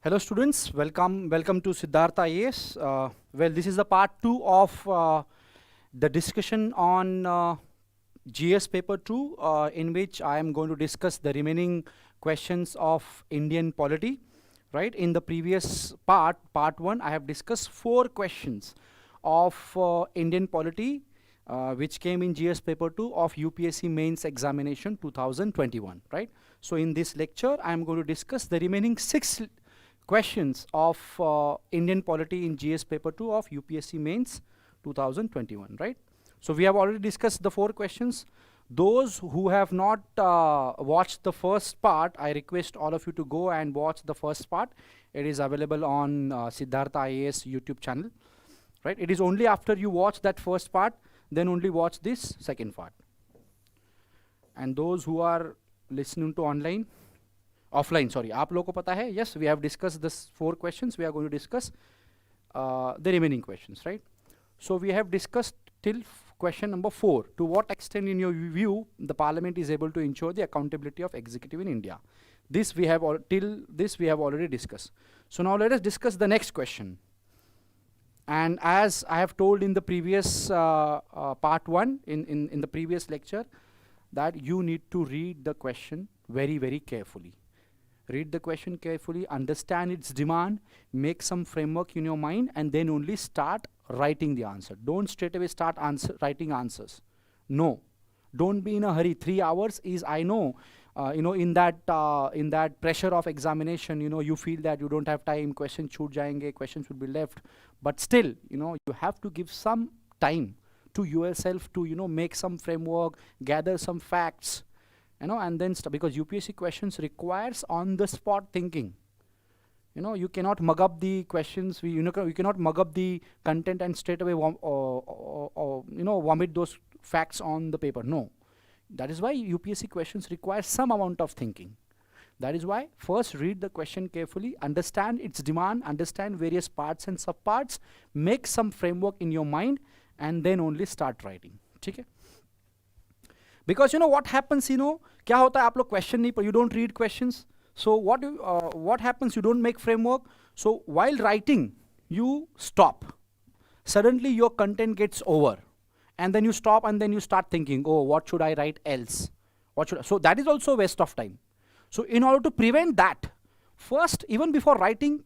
Hello students, welcome to Siddhartha IAS. Well, this is the part 2 of the discussion on GS paper 2, in which I am going to discuss the remaining questions of Indian polity. Right, in the previous part 1, I have discussed 4 questions of Indian polity, which came in GS paper 2 of UPSC mains examination 2021. Right, so in this lecture I am going to discuss the remaining 6 questions of Indian polity in GS paper 2 of UPSC mains 2021, right? So we have already discussed the 4 questions. Those who have not watched the first part, I request all of you to go and watch the first part. It is available on Siddhartha IAS YouTube channel, right? It is only after you watch that first part, then only watch this second part. And those who are listening to offline, sorry, आप लोगों को पता है? Yes, we have discussed this 4 questions. We are going to discuss the remaining questions, right? So we have discussed till question number 4. To what extent, in your view, the Parliament is able to ensure the accountability of executive in India? This we have till this we have already discussed. So now let us discuss the next question. And as I have told in the previous part 1 in the previous lecture, that you need to read the question very carefully. Read the question carefully, understand its demand, make some framework in your mind, and then only start writing the answer. Don't straight away start writing answers. No, don't be in a hurry. 3 hours is, I know, in that pressure of examination, you feel that you don't have time, questions shoot jayenge, questions would be left. But still, you have to give some time to yourself to, make some framework, gather some facts, and then because UPSC questions requires on-the-spot thinking. You cannot mug up the questions. You cannot mug up the content and straight away vomit those facts on the paper. No, that is why UPSC questions require some amount of thinking. That is why first read the question carefully, understand its demand, understand various parts and subparts, make some framework in your mind, and then only start writing. Okay? Because what happens, क्या होता है आप लोग question नहीं, you don't read questions. So what happens, you don't make framework. So while writing, you stop. Suddenly your content gets over. And then you stop and then you start thinking, oh, what should I write else? So that is also a waste of time. So in order to prevent that, first, even before writing,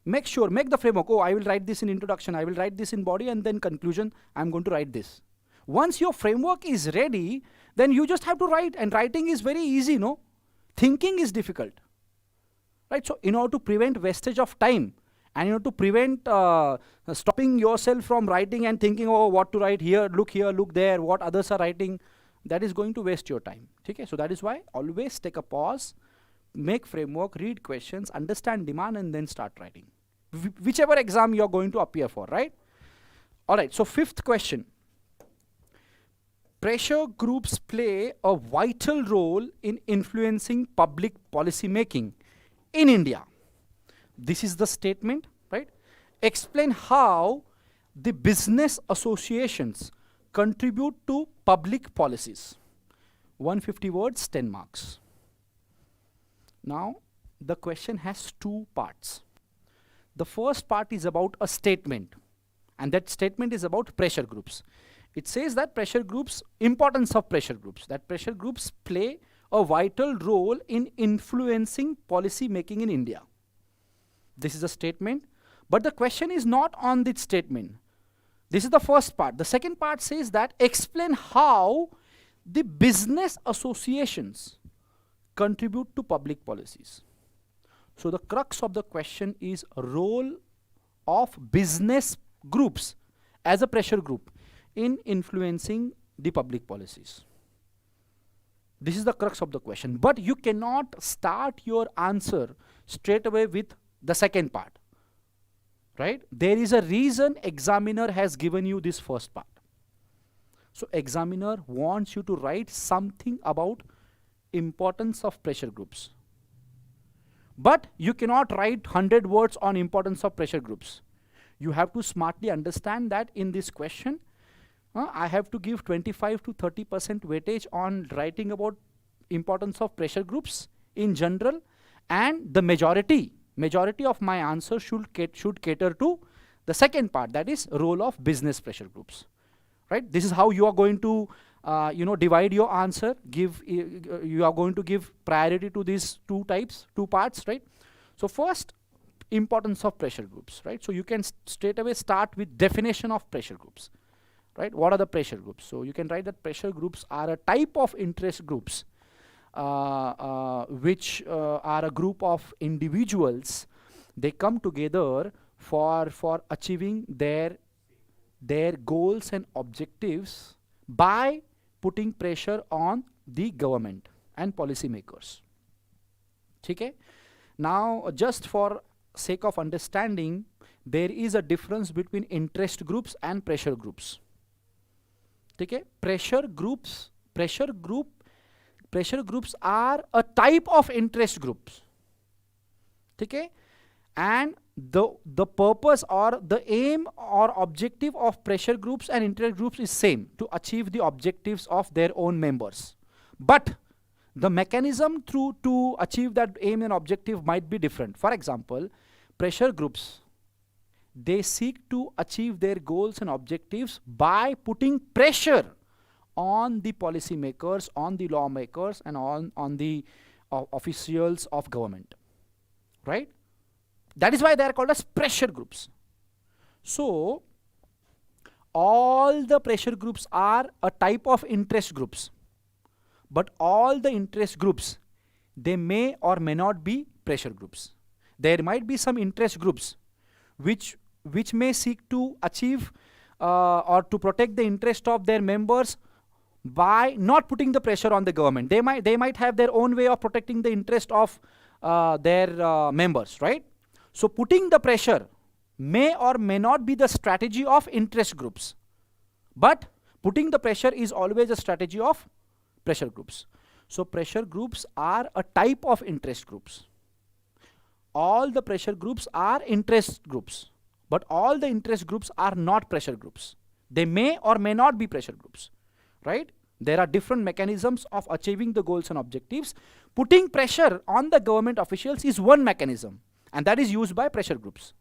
make the framework. Oh, I will write this in introduction, I will write this in body, and then conclusion, I'm going to write this. Once your framework is ready, then you just have to write, and writing is very easy, no? Thinking is difficult, right? So in order to prevent wastage of time, and in order to prevent stopping yourself from writing and thinking, oh, what to write here, look there, what others are writing, that is going to waste your time. Okay? So that is why always take a pause, make framework, read questions, understand demand, and then start writing. Whichever exam you are going to appear for, right? All right, so 5th question. Pressure groups play a vital role in influencing public policy making in India. This is the statement, right? Explain how the business associations contribute to public policies. 150 words, 10 marks. Now, the question has 2 parts. The first part is about a statement, and that statement is about pressure groups. It says that importance of pressure groups, that pressure groups play a vital role in influencing policy making in India. This is a statement, but the question is not on this statement. This is the first part. The second part says that explain how the business associations contribute to public policies. So the crux of the question is role of business groups as a pressure group in influencing the public policies. This is the crux of the question. But you cannot start your answer straight away with the second part, right? There is a reason examiner has given you this first part. So examiner wants you to write something about importance of pressure groups. But you cannot write 100 words on importance of pressure groups. You have to smartly understand that in this question, I have to give 25 to 30% weightage on writing about importance of pressure groups in general, and the majority majority of my answer should cater to the second part, that is role of business pressure groups, right? This is how you are going to divide your answer, you are going to give priority to these two parts, right? So first, importance of pressure groups, right? So you can straight away start with definition of pressure groups, right? What are the pressure groups? So you can write that pressure groups are a type of interest groups which are a group of individuals. They come together for achieving their goals and objectives by putting pressure on the government and policy makers. Okay? Now, just for sake of understanding, there is a difference between interest groups and pressure groups. Okay? Pressure groups are a type of interest groups. Okay? And the purpose or the aim or objective of pressure groups and interest groups is same, to achieve the objectives of their own members. But the mechanism to achieve that aim and objective might be different. For example, pressure groups, they seek to achieve their goals and objectives by putting pressure on the policy makers, on the lawmakers, and on the officials of government, right? That is why they are called as pressure groups. So all the pressure groups are a type of interest groups, but all the interest groups, they may or may not be pressure groups. There might be some interest groups which may seek to achieve or to protect the interest of their members by not putting the pressure on the government. They might have their own way of protecting the interest of their members, right? So putting the pressure may or may not be the strategy of interest groups, but putting the pressure is always a strategy of pressure groups. So pressure groups are a type of interest groups. All the pressure groups are interest groups, but all the interest groups are not pressure groups. They may or may not be pressure groups, right? There are different mechanisms of achieving the goals and objectives. Putting pressure on the government officials is one mechanism, and that is used by pressure groups.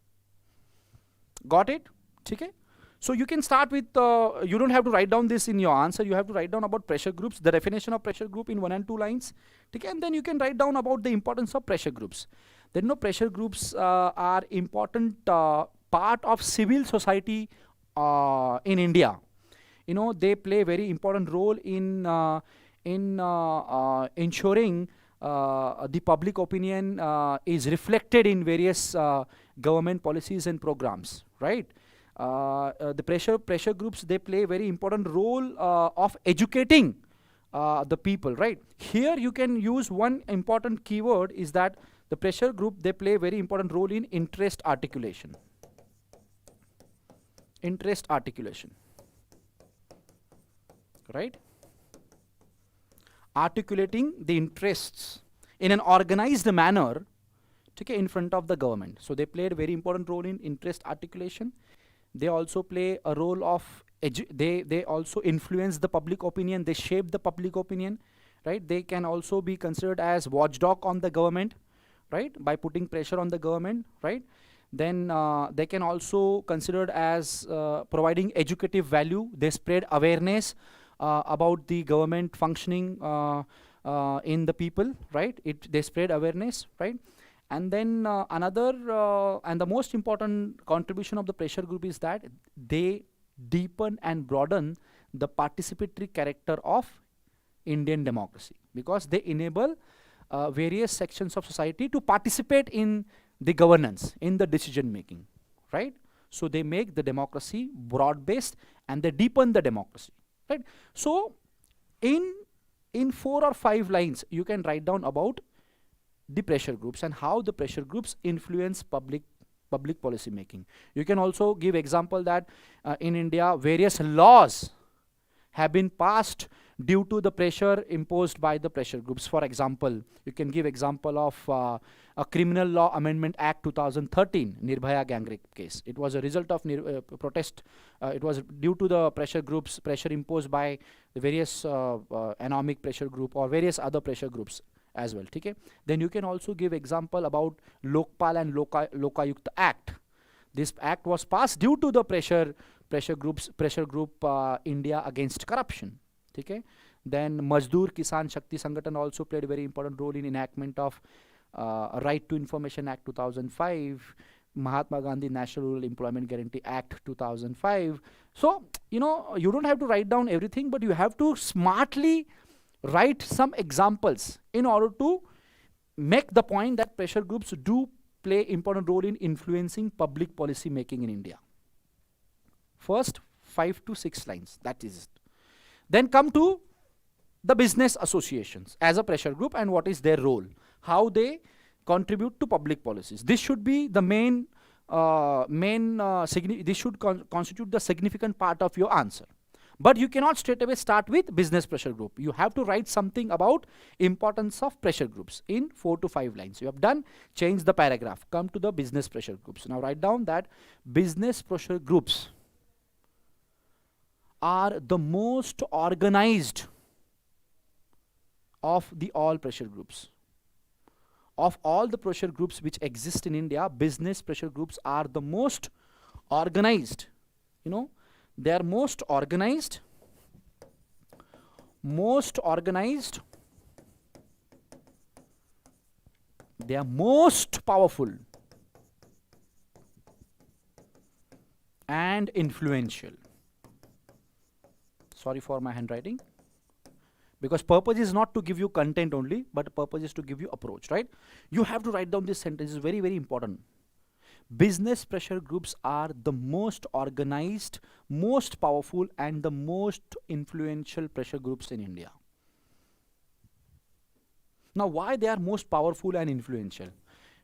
Got it? Okay? So you can start with, you don't have to write down this in your answer, you have to write down about pressure groups, the definition of pressure group in 1 and 2 lines. Okay? And then you can write down about the importance of pressure groups. Then pressure groups are important part of civil society in India. They play a very important role in ensuring the public opinion is reflected in various government policies and programs, right? The pressure groups, they play a very important role of educating the people, right? Here you can use one important keyword, is that the pressure group, they play a very important role in interest articulation. Interest articulation, right? Articulating the interests in an organized manner, okay, in front of the government. So they played a very important role in interest articulation. They also play a role of, they also influence the public opinion, they shape the public opinion, right? They can also be considered as watchdog on the government, right? By putting pressure on the government, right? Then they can also considered as providing educative value. They spread awareness about the government functioning in the people, right? They spread awareness, right? And then another and the most important contribution of the pressure group is that they deepen and broaden the participatory character of Indian democracy, because they enable various sections of society to participate in the governance, in the decision making, right? So they make the democracy broad-based and they deepen the democracy, right? So in 4 or 5 lines, you can write down about the pressure groups and how the pressure groups influence public policy making. You can also give example that in India, various laws have been passed due to the pressure imposed by the pressure groups. For example, you can give example of a Criminal Law Amendment Act 2013, Nirbhaya gang rape case. It was a result of protest. It was due to the pressure groups, pressure imposed by the various economic pressure group or various other pressure groups. as well. Okay? Then you can also give example about Lokpal and Lokayukt Act. This act was passed due to the pressure group India against corruption. Okay? Then Mazdoor Kisan Shakti Sangathan also played a very important role in enactment of Right to Information Act 2005, Mahatma Gandhi National Rural Employment Guarantee Act 2005. So, you know, you don't have to write down everything, but you have to smartly write some examples in order to make the point that pressure groups do play important role in influencing public policy making in India. First 5 to 6 lines, that is it. Then come to the business associations as a pressure group and what is their role, how they contribute to public policies. This should be the this should constitute the significant part of your answer. But you cannot straight away start with business pressure group. You have to write something about importance of pressure groups in 4 to 5 lines. You have done, change the paragraph, come to the business pressure groups. Now write down that business pressure groups are the most organized of the all pressure groups. Of all the pressure groups which exist in India, business pressure groups are the most organized. You know, they are most organized, they are most powerful and influential. Sorry for my handwriting. Because purpose is not to give you content only, but purpose is to give you approach, right? You have to write down this sentence. It's very, very important. Business pressure groups are the most organized, most powerful, and the most influential pressure groups in India. Now, why they are most powerful and influential?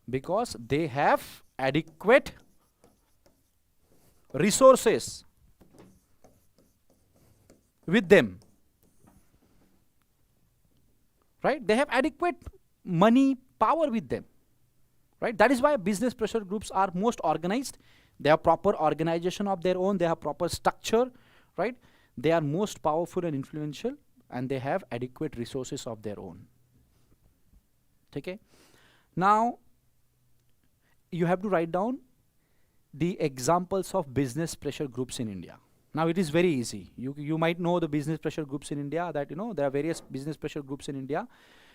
Because they have adequate resources with them. Right? They have adequate money, power with them. Right? That is why business pressure groups are most organized. They have proper organization of their own. They have proper structure. Right? They are most powerful and influential, and they have adequate resources of their own. Okay? Now, you have to write down the examples of business pressure groups in India. Now it is very easy. You might know the business pressure groups in India, that you know there are various business pressure groups in India,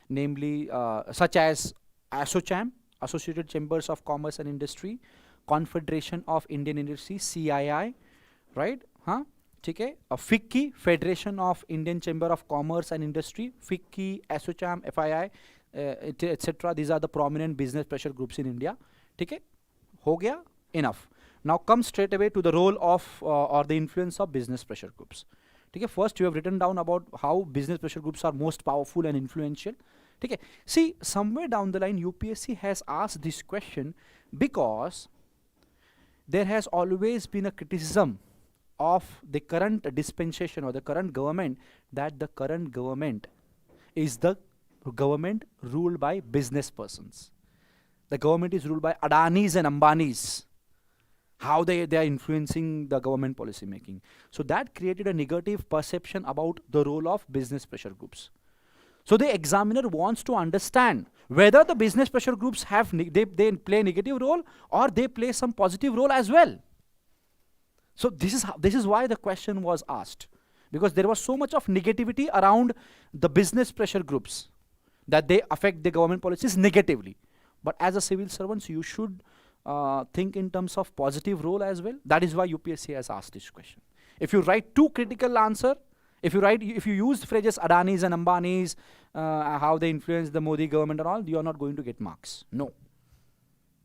namely such as ASSOCHAM, Associated Chambers of Commerce and Industry, Confederation of Indian Industry, CII, right? Okay. FICCI, Federation of Indian Chamber of Commerce and Industry, FICCI, ASSOCHAM, FII, etc. These are the prominent business pressure groups in India. Okay. Ho gaya? Enough. Now come straight away to the role of or the influence of business pressure groups. Okay, first you have written down about how business pressure groups are most powerful and influential. Okay, see, somewhere down the line UPSC has asked this question because there has always been a criticism of the current dispensation or the current government, that the current government is the government ruled by business persons. The government is ruled by Adanis and Ambanis. How they are influencing the government policy making. So that created a negative perception about the role of business pressure groups. So the examiner wants to understand whether the business pressure groups have they play a negative role or they play some positive role as well. So this is why the question was asked, because there was so much of negativity around the business pressure groups that they affect the government policies negatively. But as a civil servant, you should think in terms of positive role as well. That is why UPSC has asked this question. If you write too critical answer, if you use phrases Adanis and Ambanis, how they influence the Modi government and all, you are not going to get marks. No.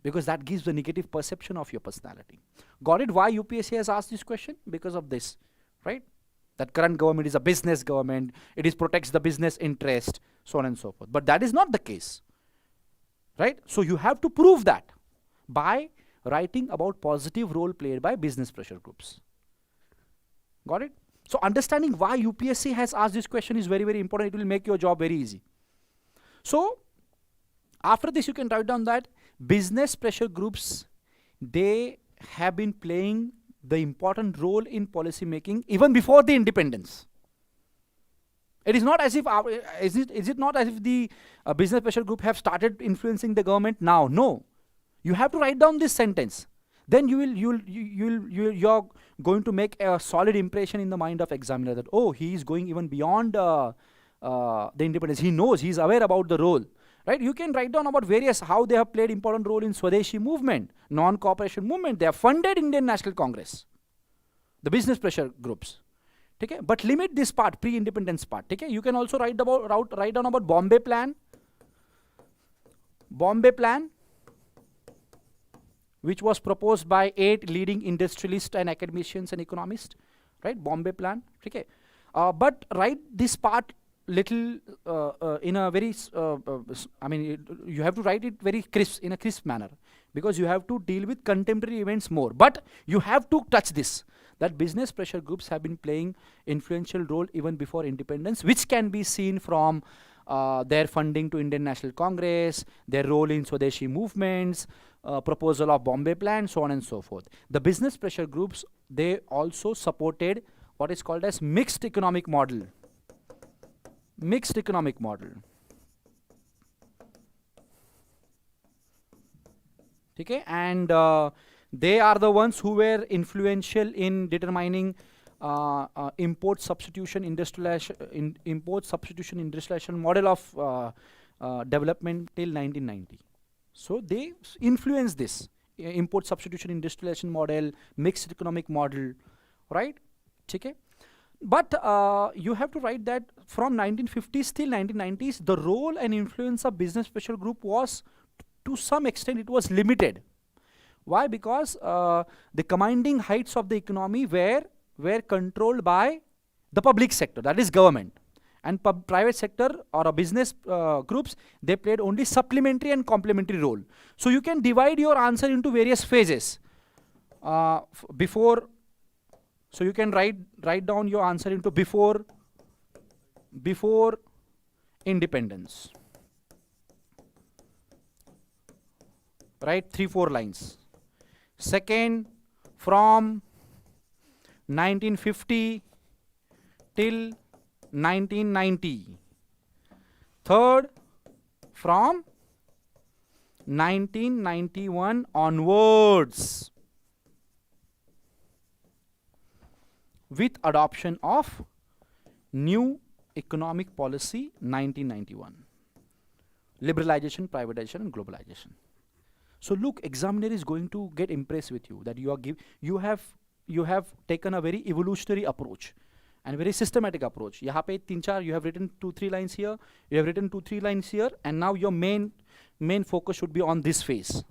Because that gives the negative perception of your personality. Got it? Why UPSC has asked this question? Because of this, right? That current government is a business government. It protects the business interest, so on and so forth. But that is not the case, right? So you have to prove that by writing about positive role played by business pressure groups. Got it? So understanding why UPSC has asked this question is very, very important. It will make your job very easy. So after this, you can write down that business pressure groups, they have been playing the important role in policy making even before the independence. It is not as if, is it not as if the business pressure group have started influencing the government now? No. You have to write down this sentence. Then you're going to make a solid impression in the mind of examiner that, oh, he is going even beyond the independence. He knows, he is aware about the role. Right? You can write down about various, how they have played important role in Swadeshi movement, non-cooperation movement. They have funded Indian National Congress, the business pressure groups. Okay? But limit this part, pre-independence part. Okay? You can also write down about Bombay Plan. Bombay Plan, which was proposed by 8 leading industrialists and academicians and economists. Right? Bombay Plan. Okay? But write this part little in a very, I mean, you have to write it very crisp, in a crisp manner, because you have to deal with contemporary events more. But you have to touch this, that business pressure groups have been playing influential role even before independence, which can be seen from their funding to Indian National Congress, their role in Swadeshi movements, proposal of Bombay Plan, so on and so forth. The business pressure groups, they also supported what is called as mixed economic model. Mixed economic model. Okay? And they are the ones who were influential in determining import substitution industrialization model of development till 1990. So they influenced this import substitution industrialization model, mixed economic model, right? Okay? But you have to write that from 1950s till 1990s, the role and influence of business pressure group was, to some extent, it was limited. Why? Because the commanding heights of the economy were controlled by the public sector, that is government. And private sector or a business groups, they played only supplementary and complementary role. So you can divide your answer into various phases. So you can write down your answer into before independence. Right? 3-4 lines. Second, from 1950 till 1990. Third, from 1991 onwards, with adoption of new economic policy 1991. Liberalization, privatization and globalization. So look, examiner is going to get impressed with you that you have taken a very evolutionary approach and very systematic approach. Yahan pe 3-4, you have written 2-3 lines here, you have written 2-3 lines here, and now your main focus should be on this phase.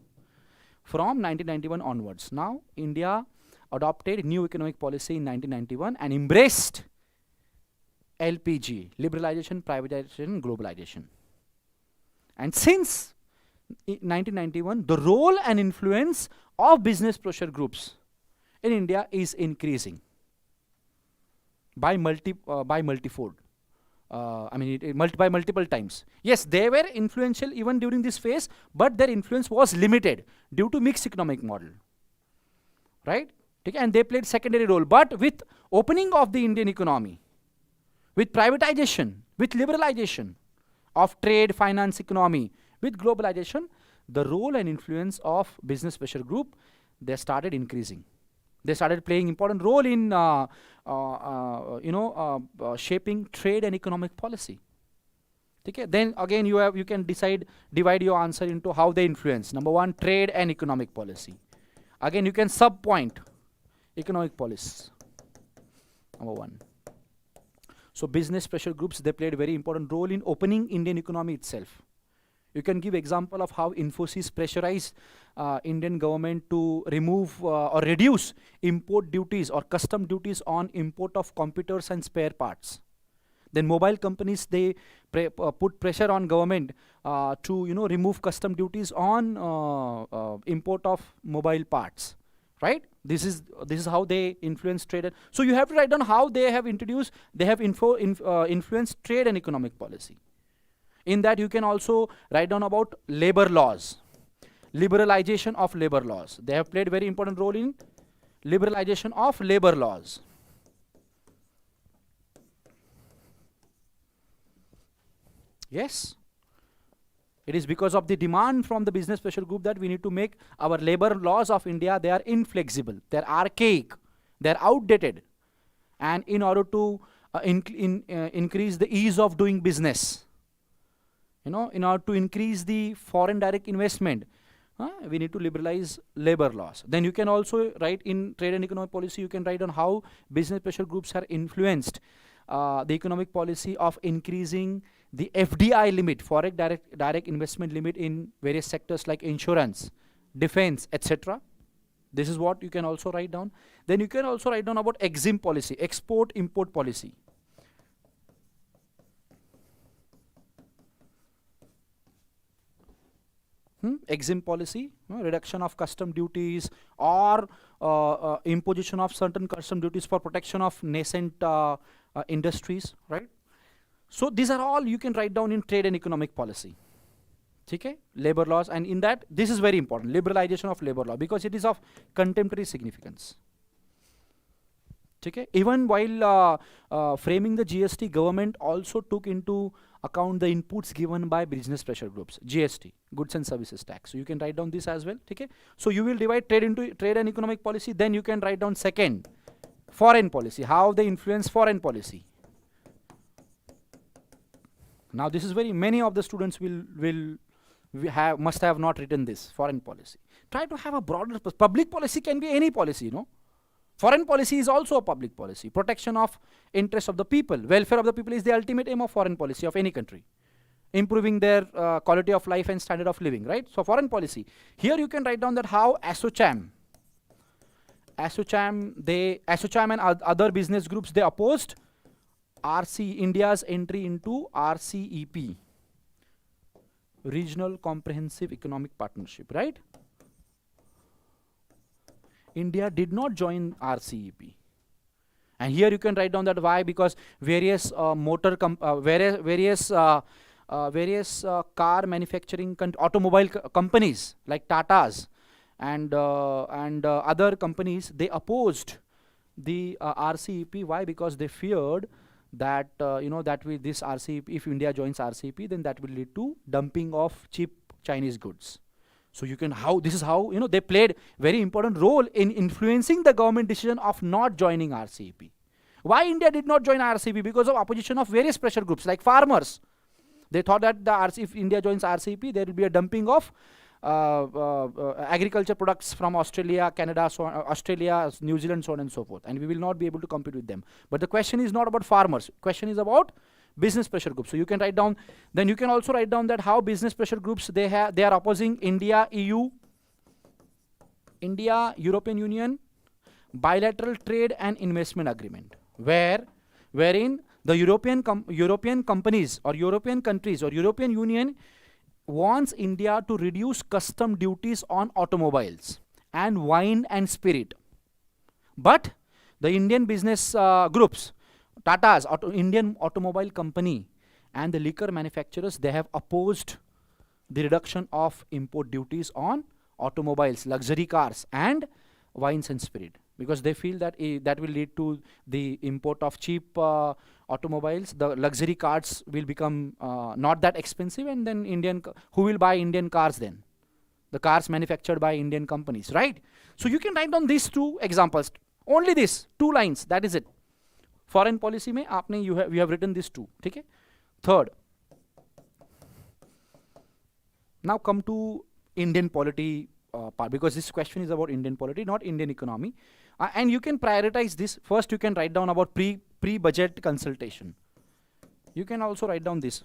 From 1991 onwards. Now India adopted new economic policy in 1991 and embraced LPG, liberalization, privatization, globalization. And since 1991, the role and influence of business pressure groups in India is increasing by multifold. By multiple times. Yes, they were influential even during this phase, but their influence was limited due to mixed economic model. Right? Okay? And they played secondary role. But with opening of the Indian economy, with privatization, with liberalization of trade, finance, economy, with globalization, the role and influence of business pressure group, they started increasing. They started playing important role in shaping trade and economic policy. Okay? Then again you can divide your answer into how they influence. Number 1, trade and economic policy. Again you can sub-point economic policy. Number 1. So business pressure groups, they played a very important role in opening Indian economy itself. You can give example of how IFOS pressurized Indian government to remove or reduce import duties or custom duties on import of computers and spare parts. Then mobile companies, they put pressure on government to remove custom duties on import of mobile parts. Right? This is how they influence trade. So you have to write down how they have influenced trade and economic policy. In that you can also write down about labor laws, liberalization of labor laws. They have played very important role in liberalization of labor laws. Yes? It is because of the demand from the business pressure group that we need to make our labor laws of India, they are inflexible, they are archaic, they are outdated. And in order to increase the ease of doing business, in order to increase the foreign direct investment, we need to liberalize labor laws. Then you can also write in trade and economic policy, you can write on how business pressure groups are influenced the economic policy of increasing the FDI limit, foreign direct investment limit, in various sectors like insurance, defense, etc. This is what you can also write down. Then you can also write down about EXIM policy, export import policy. EXIM policy, reduction of custom duties or imposition of certain custom duties for protection of nascent industries, right? So these are all you can write down in trade and economic policy. Okay? Labor laws, and in that, this is very important, liberalization of labor law, because it is of contemporary significance. Okay? Even while framing the GST, government also took into account the inputs given by business pressure groups. GST, goods and services tax. So you can write down this as well. Okay? So you will divide trade into trade and economic policy. Then you can write down second, foreign policy, how they influence foreign policy. Now this is very, many of the students must have not written this, foreign policy. Try to have a broader, public policy can be any policy, Foreign policy is also a public policy. Protection of interests of the people. Welfare of the people is the ultimate aim of foreign policy of any country. Improving their quality of life and standard of living, right? So foreign policy. Here you can write down that how ASSOCHAM and other business groups, they opposed India's entry into RCEP, Regional Comprehensive Economic Partnership, right? India did not join RCEP. And here you can write down that why, because various car manufacturing automobile companies like Tata's and other companies, they opposed the RCEP. Why? Because they feared that this RCEP, if India joins RCEP, then that will lead to dumping of cheap Chinese goods. So this is how they played very important role in influencing the government decision of not joining RCEP. Why India did not join RCEP? Because of opposition of various pressure groups like farmers. They thought that if India joins RCEP, there will be a dumping of agriculture products from Australia, Canada, Australia, New Zealand, so on and so forth, and we will not be able to compete with them. But the question is not about farmers. Question is about business pressure groups. So you can write down. Then you can also write down that how business pressure groups they are opposing India, EU, European Union, bilateral trade and investment agreement, wherein the European companies or European countries or European Union wants India to reduce custom duties on automobiles and wine and spirit. But the Indian business groups, Tata's, Indian automobile company, and the liquor manufacturers, they have opposed the reduction of import duties on automobiles, luxury cars, and wines and spirit, because they feel that that will lead to the import of cheap automobiles. The luxury cars will become not that expensive, and then who will buy Indian cars then? The cars manufactured by Indian companies, right? So you can write down these two examples. Only this, 2 lines, that is it. Foreign policy mein you have written these 2. Okay? Third. Now come to Indian polity part, because this question is about Indian polity, not Indian economy. And you can prioritize this. First you can write down about pre-budget consultation. You can also write down this.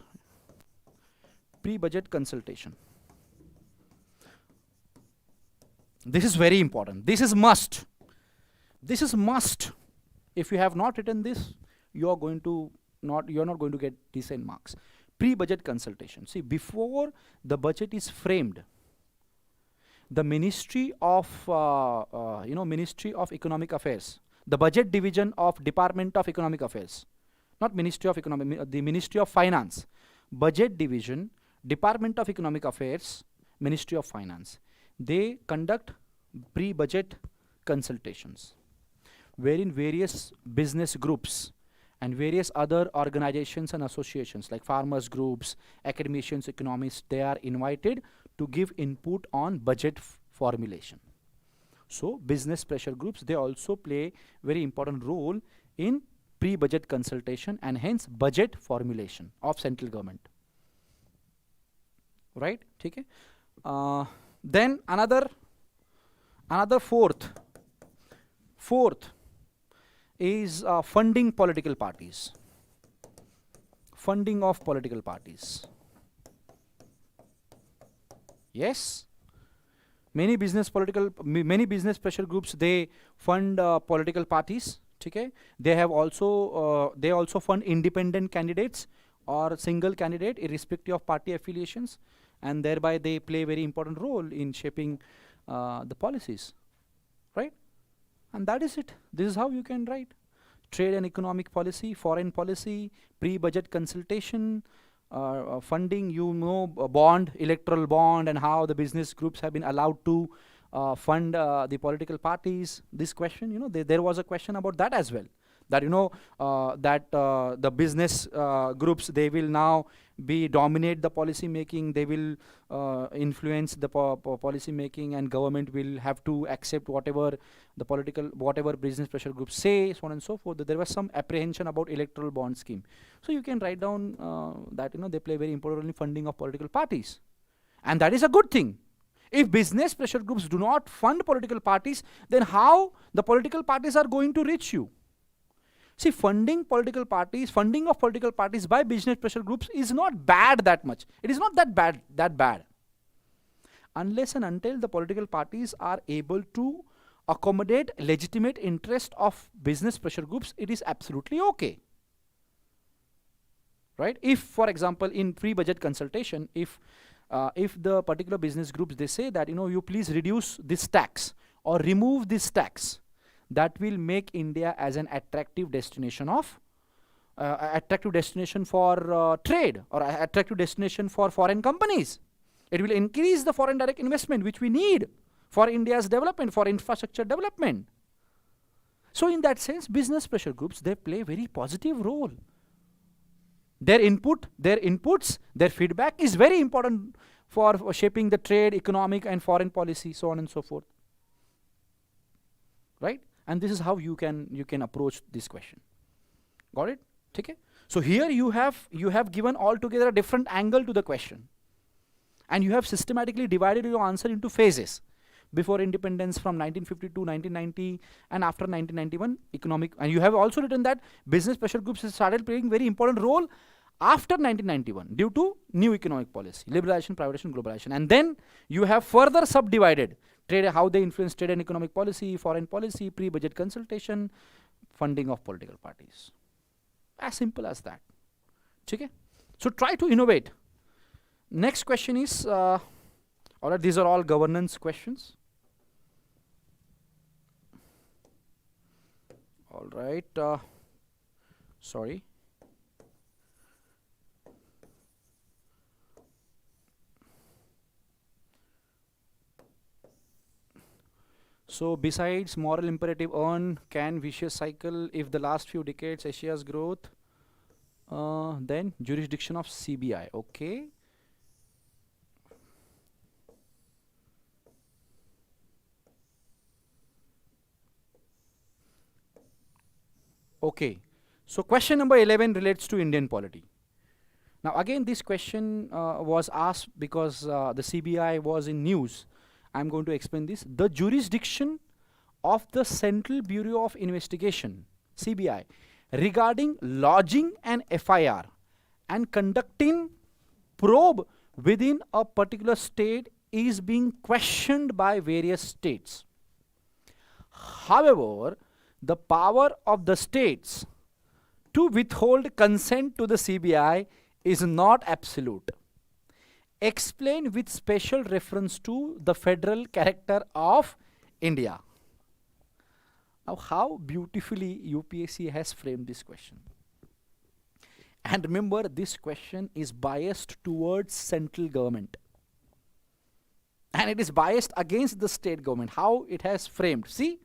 Pre-budget consultation. This is very important. This is must. This is must. If you have not written this, you are not going to get decent marks. Pre-budget consultation. See, before the budget is framed, the Ministry of Economic Affairs, the budget division of Department of Economic Affairs, not Ministry of Economic, the Ministry of Finance, budget division, Department of Economic Affairs, Ministry of Finance, they conduct pre-budget consultations, wherein various business groups and various other organizations and associations like farmers groups, academicians, economists, they are invited to give input on budget formulation. So business pressure groups, they also play very important role in pre-budget consultation and hence budget formulation of central government. Right? Okay. Then another fourth is funding political parties. Funding of political parties. Yes. Many business pressure groups, they fund political parties. Okay. They have also fund independent candidates or single candidate irrespective of party affiliations, and thereby they play a very important role in shaping the policies, right? And that is it. This is how you can write. Trade and economic policy, foreign policy, pre-budget consultation, funding, bond, electoral bond, and how the business groups have been allowed to fund the political parties. This question, there was a question about that as well. That the business groups, they will now dominate the policy making. They will influence the policy making, and government will have to accept whatever business pressure groups say, so on and so forth. There was some apprehension about electoral bond scheme. So you can write down that they play very important role in funding of political parties, and that is a good thing. If business pressure groups do not fund political parties, then how the political parties are going to reach you? See, funding of political parties by business pressure groups is not bad that much. It is not that bad. Unless and until the political parties are able to accommodate legitimate interest of business pressure groups, it is absolutely okay. Right? If, for example, in pre-budget consultation, if the particular business groups, they say that, you please reduce this tax or remove this tax, that will make India as an attractive destination for trade, or attractive destination for foreign companies. It will increase the foreign direct investment which we need for India's development, for infrastructure development. So in that sense, business pressure groups, they play a very positive role. Their inputs, their feedback is very important for shaping the trade, economic and foreign policy, so on and so forth. Right? And this is how you can approach this question. Got it? Okay? So here you have given altogether a different angle to the question, and you have systematically divided your answer into phases. Before independence, from 1952 to 1990, and after 1991, economic. And you have also written that business pressure groups started playing very important role after 1991 due to new economic policy, liberalization, privatization, globalization. And then you have further subdivided trade, how they influence trade and economic policy, foreign policy, pre-budget consultation, funding of political parties. As simple as that. Okay? So try to innovate. Next question is, alright, these are all governance questions. Alright, sorry. So besides moral imperative earn, can vicious cycle if the last few decades Asia's growth, then jurisdiction of CBI. Okay. Okay. So question number 11 relates to Indian polity. Now again, this question was asked because the CBI was in news. I'm going to explain this. The jurisdiction of the Central Bureau of Investigation, CBI, regarding lodging an FIR and conducting probe within a particular state is being questioned by various states. However, the power of the states to withhold consent to the CBI is not absolute. Explain with special reference to the federal character of India. Now, how beautifully UPSC has framed this question. And remember, this question is biased towards central government. And it is biased against the state government. How it has framed. See,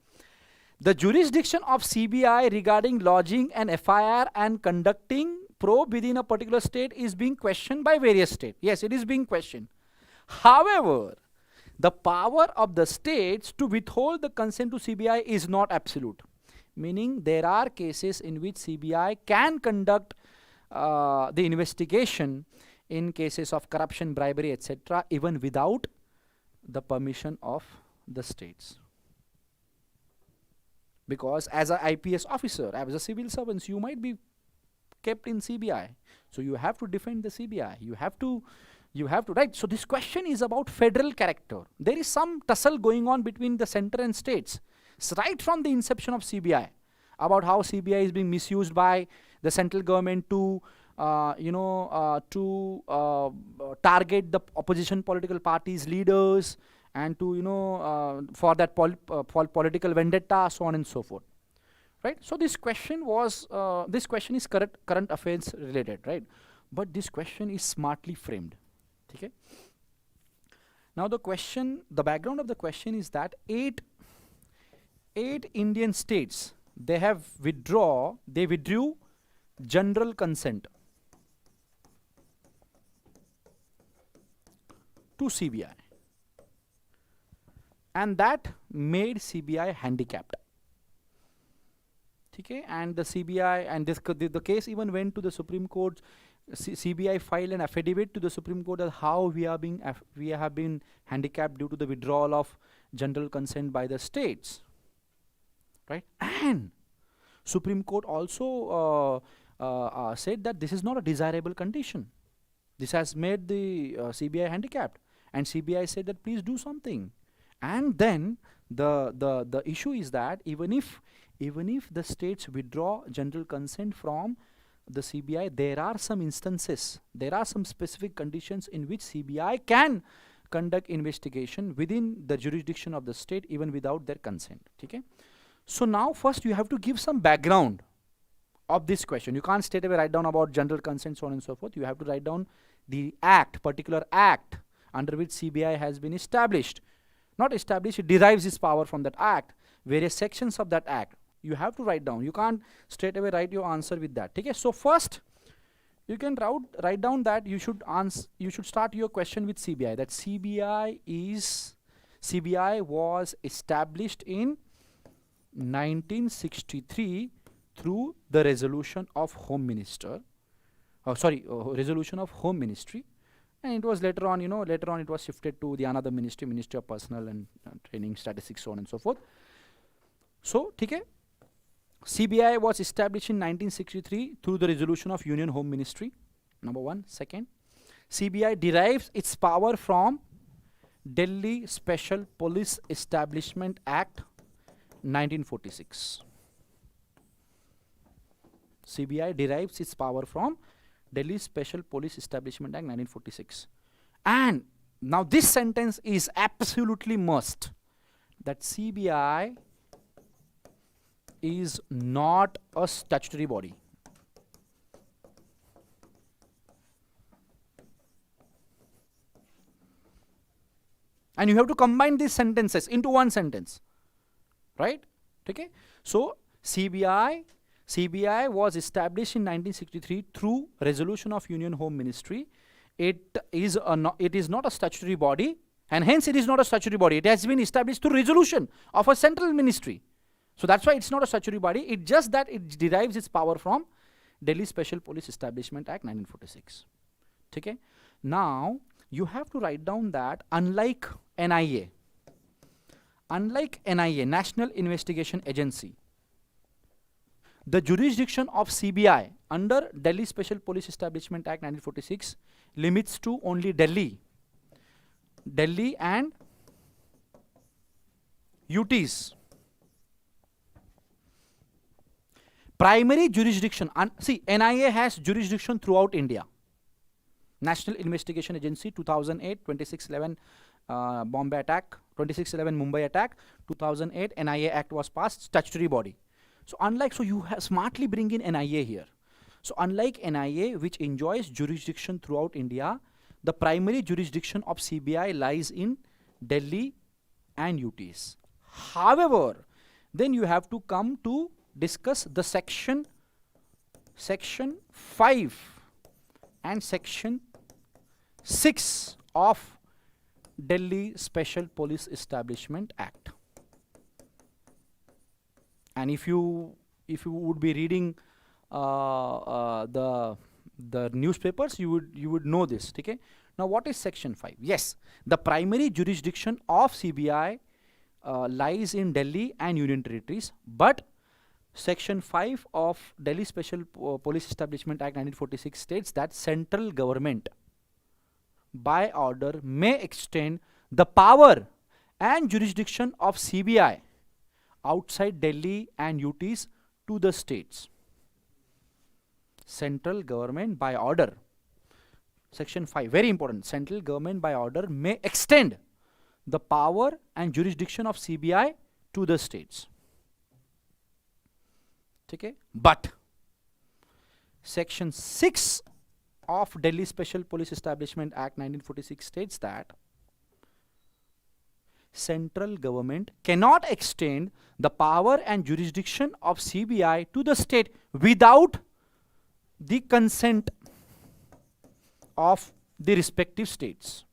The jurisdiction of CBI regarding lodging an FIR and conducting probe within a particular state is being questioned by various states. Yes, it is being questioned. However, the power of the states to withhold the consent to CBI is not absolute. Meaning there are cases in which CBI can conduct the investigation in cases of corruption, bribery, etc., even without the permission of the states. Because as an IPS officer, as a civil servant, you might be kept in CBI. So you have to defend the CBI. You have to, right? So this question is about federal character. There is some tussle going on between the center and states. So right from the inception of CBI, about how CBI is being misused by the central government to, target the opposition political parties' leaders, and to, for that for political vendetta, so on and so forth, right? So this question was, this question is current affairs related, right? But this question is smartly framed, okay? Now the question, the background of the question is that eight Indian states, they withdrew general consent to CBI. And that made CBI handicapped. Okay? And the CBI, and the case even went to the Supreme Court. CBI filed an affidavit to the Supreme Court that how we have been handicapped due to the withdrawal of general consent by the states. Right? And Supreme Court also said that this is not a desirable condition. This has made the CBI handicapped. And CBI said that please do something. And then the issue is that even if the states withdraw general consent from the CBI, there are some instances, there are some specific conditions in which CBI can conduct investigation within the jurisdiction of the state even without their consent. Okay? So now first you have to give some background of this question. You can't straight away write down about general consent, so on and so forth. You have to write down the act, particular act under which CBI has been established. Not established, it derives its power from that act. Various sections of that act you have to write down. You can't straight away write your answer with that. Okay? So first you can write down that you should start your question with CBI. That CBI was established in 1963 through the resolution of Home Minister. Resolution of Home Ministry. And it was later on, it was shifted to the another ministry, Ministry of Personnel and Training, Statistics, so on and so forth. So, okay, CBI was established in 1963 through the resolution of Union Home Ministry, number one. Second, CBI derives its power from Delhi Special Police Establishment Act 1946. CBI derives its power from Delhi Special Police Establishment Act 1946. And now this sentence is absolutely must, that CBI is not a statutory body. And you have to combine these sentences into one sentence, right? Okay? So CBI was established in 1963 through resolution of Union Home Ministry. It is not a statutory body, and hence it is not a statutory body. It has been established through resolution of a central ministry. So that's why it's not a statutory body. It's just that it derives its power from Delhi Special Police Establishment Act 1946. Okay? Now you have to write down that unlike NIA, National Investigation Agency, the jurisdiction of CBI under Delhi Special Police Establishment Act 1946 limits to only Delhi and UTs. Primary jurisdiction, see, NIA has jurisdiction throughout India. National Investigation Agency, 2008, 2611 Bombay attack, 2611 Mumbai attack, 2008 NIA Act was passed, statutory body. So unlike, so you smartly bring in NIA here. So unlike NIA, which enjoys jurisdiction throughout India, the primary jurisdiction of CBI lies in Delhi and UTs. However, then you have to come to discuss the section 5 and section 6 of Delhi Special Police Establishment Act. And if you would be reading the newspapers, you would know this. Okay. Now, what is section 5? Yes, the primary jurisdiction of CBI lies in Delhi and Union Territories, but section 5 of Delhi Special Police Establishment Act 1946 states that central government by order may extend the power and jurisdiction of CBI outside Delhi and UTs to the states. Central government by order. Section 5, very important. Central government by order may extend the power and jurisdiction of CBI to the states. Okay? But section 6 of Delhi Special Police Establishment Act 1946 states that central government cannot extend the power and jurisdiction of CBI to the state without the consent of the respective states.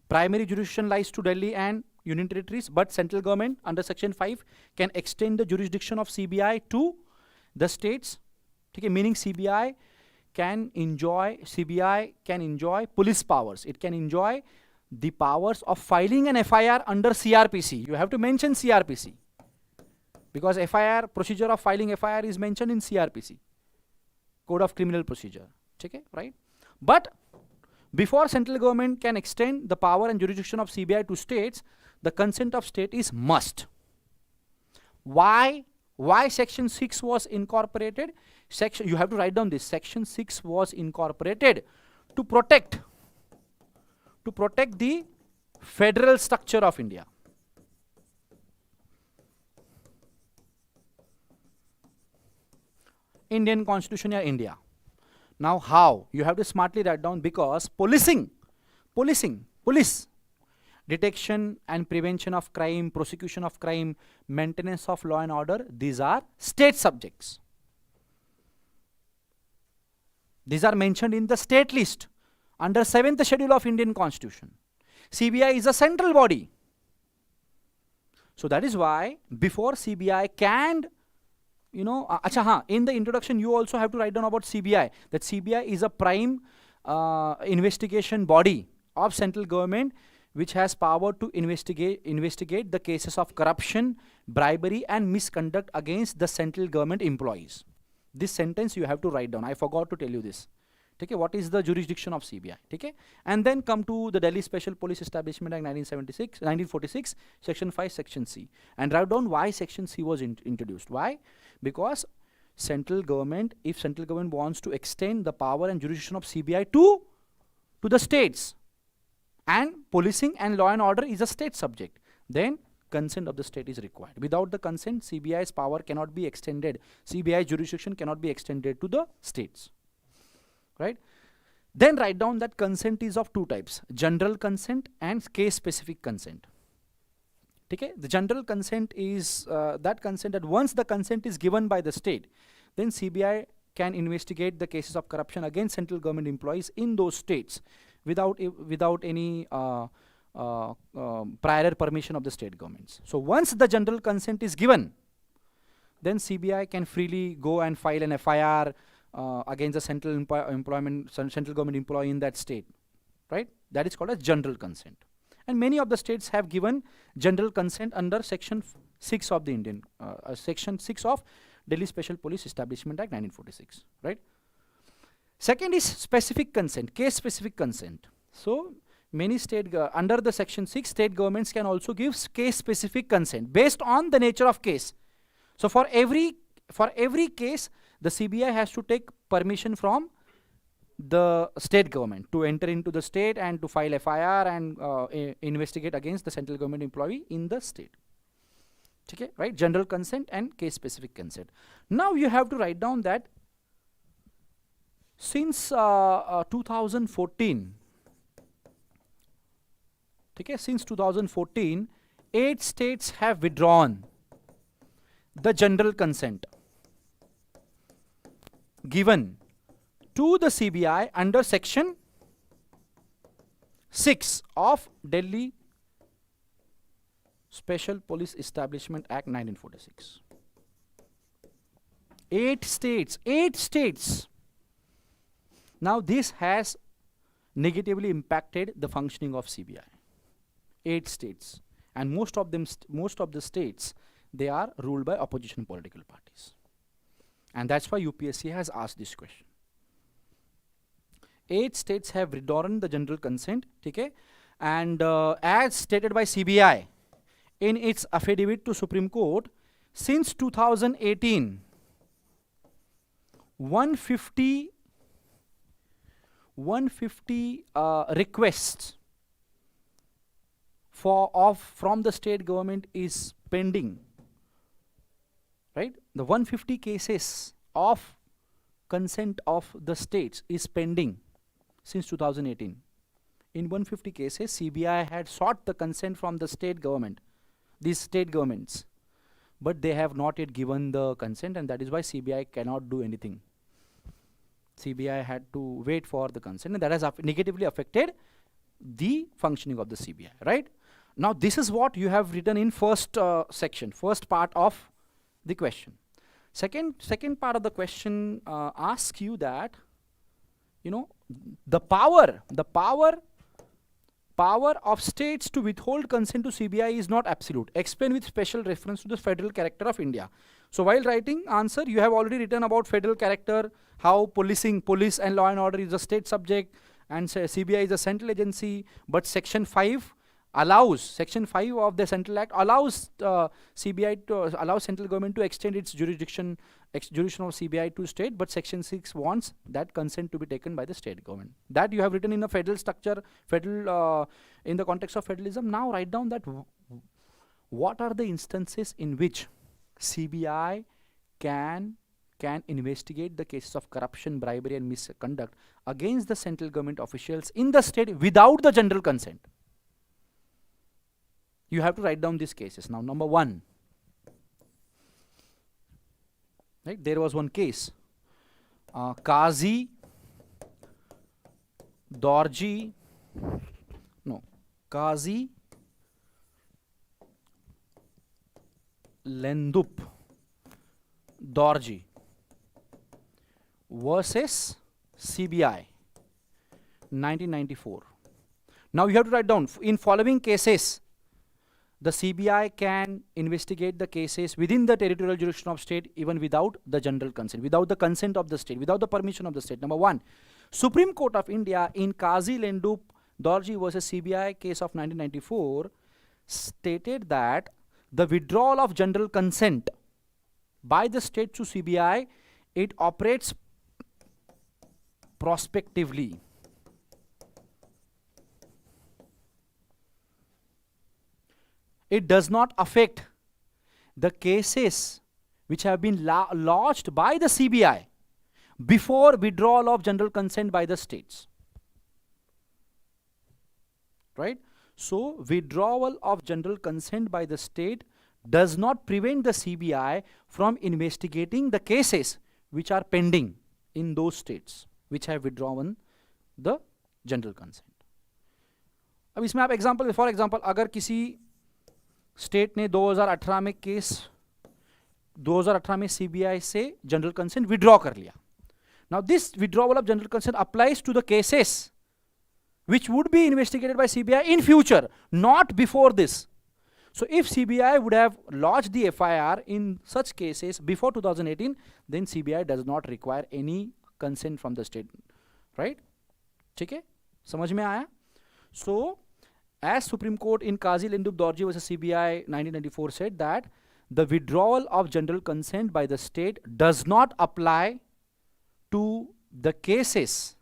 Primary jurisdiction lies to Delhi and Union Territories, but central government under section 5 can extend the jurisdiction of CBI to the states. Okay, meaning CBI can enjoy police powers. It can enjoy the powers of filing an FIR under CRPC. You have to mention CRPC because FIR, procedure of filing FIR is mentioned in CRPC, Code of Criminal Procedure. Okay, right? But before central government can extend the power and jurisdiction of CBI to states, the consent of state is must. Why section 6 was incorporated? You have to write down this. Section 6 was incorporated to protect the federal structure of India. Indian Constitution या India. Now how? You have to smartly write down, because police, detection and prevention of crime, prosecution of crime, maintenance of law and order, these are state subjects. These are mentioned in the state list under 7th schedule of Indian Constitution. CBI is a central body. So that is why before CBI can, in the introduction you also have to write down about CBI, that CBI is a prime investigation body of central government which has power to investigate the cases of corruption, bribery and misconduct against the central government employees. This sentence you have to write down. I forgot to tell you this. Okay, what is the jurisdiction of CBI? Okay, and then come to the Delhi Special Police Establishment Act 1946, Section 5, Section C, and write down why Section C was introduced. Why? Because central government, if central government wants to extend the power and jurisdiction of CBI to the states, and policing and law and order is a state subject, then consent of the state is required. Without the consent, CBI's power cannot be extended. CBI jurisdiction cannot be extended to the states. Right? Then write down that consent is of two types: general consent and case-specific consent. Okay? The general consent is that consent that once the consent is given by the state, then CBI can investigate the cases of corruption against central government employees in those states without any prior permission of the state governments. So once the general consent is given, then CBI can freely go and file an FIR against the central government employee in that state, right? That is called as general consent. And many of the states have given general consent under Section 6 of the Section 6 of Delhi Special Police Establishment Act 1946, right? Second is specific consent, case-specific consent. So many under the Section 6, state governments can also give case-specific consent based on the nature of case. So for every case, the CBI has to take permission from the state government to enter into the state and to file FIR and investigate against the central government employee in the state. Okay, right? General consent and case-specific consent. Now you have to write down that since 2014, okay, since 2014, 8 states have withdrawn the general consent given to the CBI under section 6 of Delhi Special Police Establishment Act 1946. 8 states, 8 states. Now this has negatively impacted the functioning of CBI. 8 states, and most of the states, they are ruled by opposition political parties, and that's why UPSC has asked this question. 8 states have withdrawn the general consent, okay, and as stated by CBI in its affidavit to Supreme Court, since 2018, 150 requests from the state government is pending, right? The 150 cases of consent of the states is pending since 2018. In 150 cases, CBI had sought the consent from the state government, these state governments, but they have not yet given the consent, and that is why CBI cannot do anything. CBI had to wait for the consent, and that has negatively affected the functioning of the CBI, right? Now this is what you have written in first section, first part of the question. Second part of the question asks you that, you know, the power of states to withhold consent to CBI is not absolute. Explain with special reference to the federal character of India. So while writing answer, you have already written about federal character, how police and law and order is a state subject, and CBI is a central agency, but section 5 allows, section 5 of the Central Act allows CBI to allow central government to extend its jurisdiction of CBI to state, but section 6 wants that consent to be taken by the state government. That you have written in a federal structure, federal in the context of federalism. Now write down that what are the instances in which CBI can investigate the cases of corruption, bribery and misconduct against the central government officials in the state without the general consent. You have to write down these cases. Now number 1, right, there was one case, Kazi Lendup Dorji versus CBI 1994. Now you have to write down, in following cases, the CBI can investigate the cases within the territorial jurisdiction of state even without the general consent, without the consent of the state, without the permission of the state. Number 1, Supreme Court of India in Kazi Lendup Dorji versus CBI case of 1994 stated that the withdrawal of general consent by the state to CBI, it operates prospectively. It does not affect the cases which have been lodged by the CBI before withdrawal of general consent by the states. Right? So, withdrawal of general consent by the state does not prevent the CBI from investigating the cases which are pending in those states which have withdrawn the general consent. अब इसमें आप example, for example, अगर किसी state ने 2018 में case 2018 में CBI से general consent withdraw कर लिया. Now this withdrawal of general consent applies to the cases which would be investigated by CBI in future, not before this. So if CBI would have lodged the FIR in such cases before 2018, then CBI does not require any consent from the state. Right? ठीक है? समझ में आया? So as Supreme Court in Kazi Lendup Dorji versus CBI 1994 said that the withdrawal of general consent by the state does not apply to the cases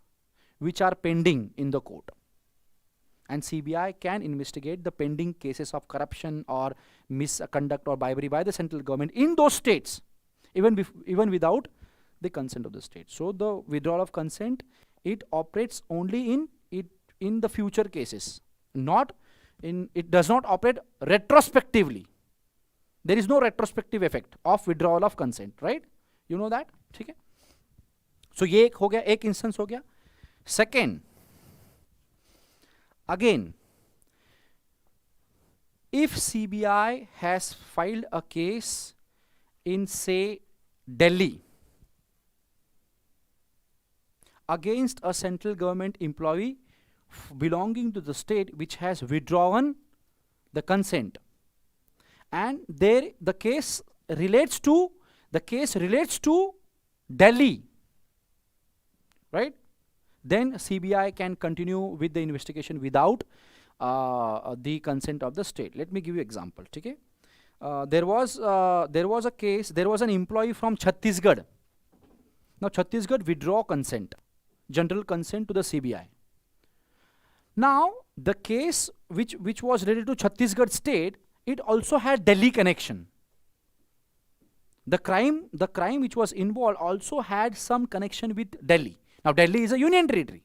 which are pending in the court, and CBI can investigate the pending cases of corruption or misconduct or bribery by the central government in those states even without the consent of the state. So the withdrawal of consent, it operates only in the future cases, not it does not operate retrospectively. There is no retrospective effect of withdrawal of consent, right? You know that, ठीक है? So ये एक हो गया, एक instance हो गया. Second, again, if CBI has filed a case in, say, Delhi against a central government employee belonging to the state which has withdrawn the consent, and there the case relates to Delhi, right? Then CBI can continue with the investigation without the consent of the state. Let me give you example. Okay? There was a case. There was an employee from Chhattisgarh. Now Chhattisgarh withdraw consent, general consent to the CBI. Now the case which was related to Chhattisgarh state, it also had Delhi connection. The crime which was involved also had some connection with Delhi. Now Delhi is a union territory.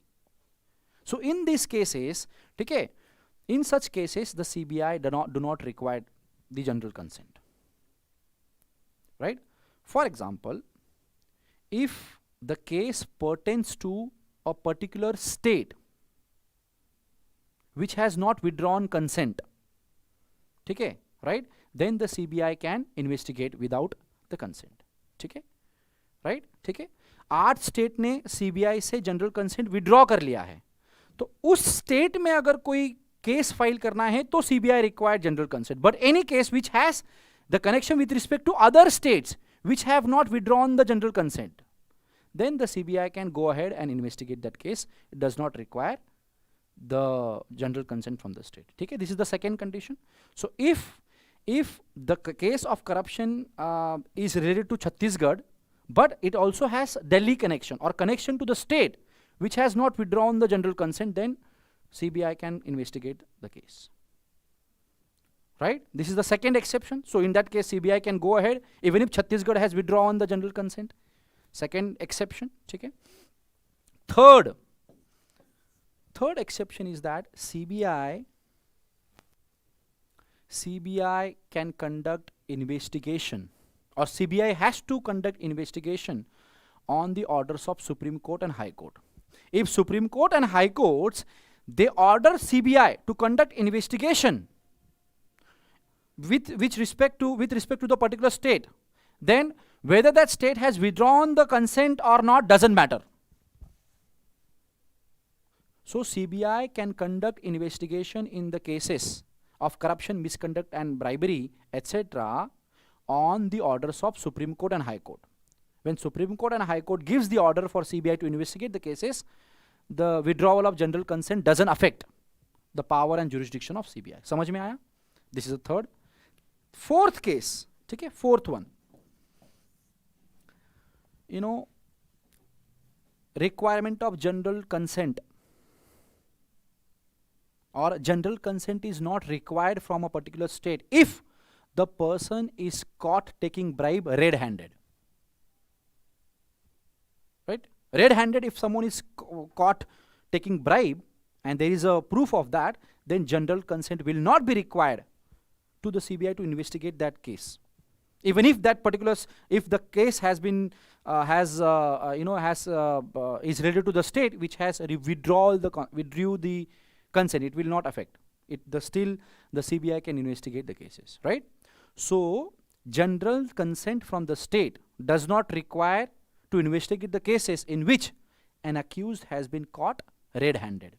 So in these cases, okay, in such cases the CBI do not require the general consent. Right? For example, if the case pertains to a particular state which has not withdrawn consent, okay, right? Then the CBI can investigate without the consent. Okay? Right? Okay? 8 state ने CBI से general consent withdraw कर लिया है, तो उस state में अगर कोई केस फाइल करना है तो CBI required general consent. But any case which has the connection with respect to other states which have not withdrawn the general consent, then the CBI can go ahead and investigate that case. It does not require the general consent from the state. Okay? This is the second condition. So if the case of corruption is related to Chhattisgarh, but it also has Delhi connection or connection to the state which has not withdrawn the general consent, then CBI can investigate the case. Right? This is the second exception. So in that case, CBI can go ahead even if Chhattisgarh has withdrawn the general consent. Second exception. Okay? Third exception is that CBI can conduct investigation, or CBI has to conduct investigation on the orders of Supreme Court and High Court. If Supreme Court and High Courts, they order CBI to conduct investigation with respect to the particular state, then whether that state has withdrawn the consent or not doesn't matter. So CBI can conduct investigation in the cases of corruption, misconduct and bribery, etc. on the orders of Supreme Court and High Court. When Supreme Court and High Court gives the order for CBI to investigate the cases, the withdrawal of general consent doesn't affect the power and jurisdiction of CBI. समझ में आया? This is the third. Fourth case, okay, fourth one. You know, requirement of general consent, or general consent is not required from a particular state if the person is caught taking bribe red-handed. Right? Red-handed, if someone is caught taking bribe and there is a proof of that, then general consent will not be required to the CBI to investigate that case. Even if that particular, if the case has been, is related to the state which has withdrew the consent, it will not affect it. Still the CBI can investigate the cases, right? So general consent from the state does not require to investigate the cases in which an accused has been caught red-handed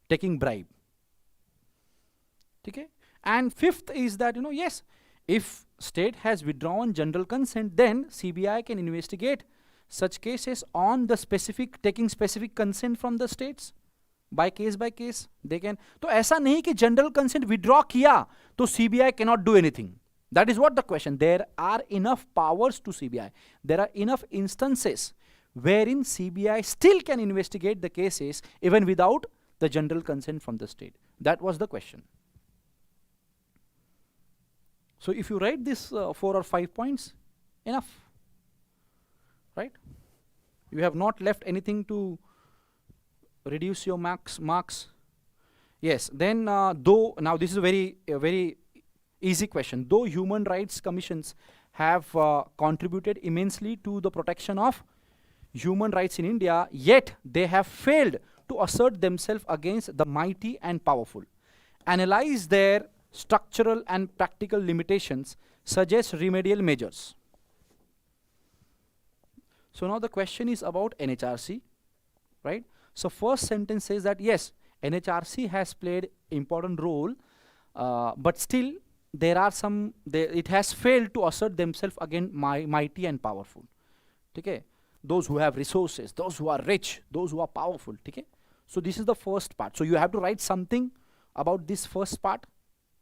taking bribe. Okay? And fifth is that, yes, if state has withdrawn general consent, then CBI can investigate such cases on the taking specific consent from the states. By case they can. तो ऐसा नहीं कि general consent withdraw किया तो CBI cannot do anything. That is what the question. There are enough powers to CBI. There are enough instances wherein CBI still can investigate the cases even without the general consent from the state. That was the question. So if you write this 4 or 5 points, enough, right? You have not left anything to reduce your marks. Yes, then though, now this is a very easy question. Though human rights commissions have contributed immensely to the protection of human rights in India, yet they have failed to assert themselves against the mighty and powerful. Analyze their structural and practical limitations, suggest remedial measures. So now the question is about NHRC, right? So first sentence says that yes, NHRC has played important role, but still there are some, it has failed to assert themselves against mighty and powerful. Okay? Those who have resources, those who are rich, those who are powerful. Okay? So this is the first part. So you have to write something about this first part.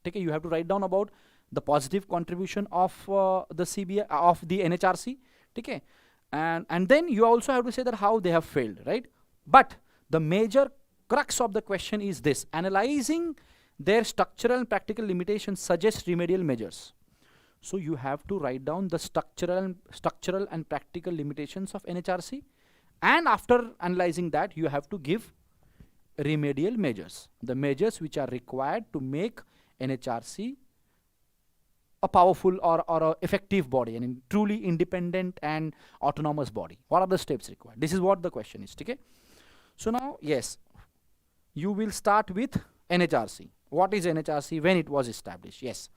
Okay? You have to write down about the positive contribution of the CBI, of the NHRC. Okay? And then you also have to say that how they have failed, right? But the major crux of the question is this: analyzing their structural and practical limitations suggests remedial measures. So you have to write down the structural and practical limitations of NHRC, and after analyzing that you have to give remedial measures, the measures which are required to make NHRC a powerful or a effective body, and truly independent and autonomous body. What are the steps required? This is what the question is. Okay? So now, yes, you will start with NHRC. What is NHRC? When it was established? Yes,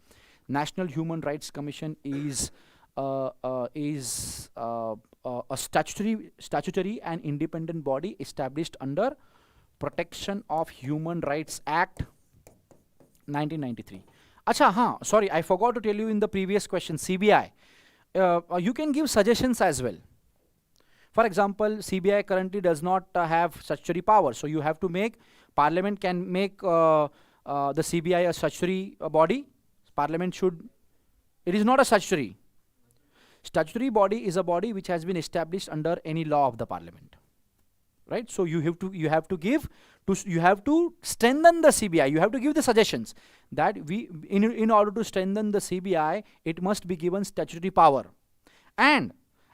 National Human Rights Commission is a statutory and independent body established under Protection of Human Rights Act 1993. Acha, हाँ, sorry, I forgot to tell you in the previous question, CBI. You can give suggestions as well. For example, CBI currently does not have statutory power, so you have to make, Parliament can make the CBI a statutory body. Parliament should, it is not a statutory. Statutory body is a body which has been established under any law of the Parliament. Right? So you have to strengthen the CBI. You have to give the suggestions that in order to strengthen the CBI, it must be given statutory power, and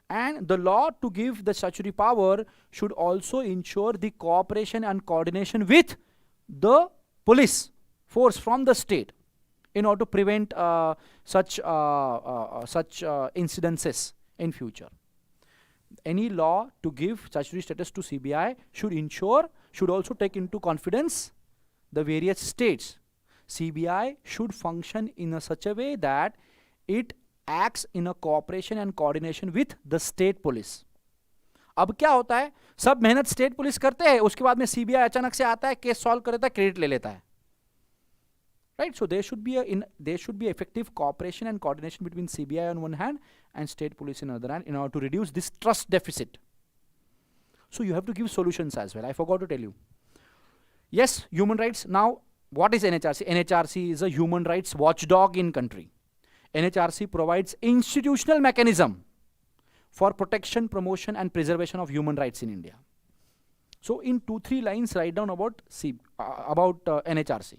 the law to give the statutory power should also ensure the cooperation and coordination with the police force from the state in order to prevent such incidences in future. Any law to give statutory status to CBI should also take into confidence the various states. CBI should function in such a way that it acts in a cooperation and coordination with the state police. अब क्या होता है, सब मेहनत state police करते हैं, उसके बाद में सीबीआई अचानक से आता है, केस सॉल्व कर देता है, क्रेडिट ले लेता है. Right? So there should be effective cooperation and coordination between CBI on one hand and state police on the other hand in order to reduce this trust deficit. So you have to give solutions as well. I forgot to tell you. Yes, human rights. Now, what is NHRC? NHRC is a human rights watchdog in country. NHRC provides institutional mechanism for protection, promotion and preservation of human rights in India. So in 2-3 lines write down about NHRC.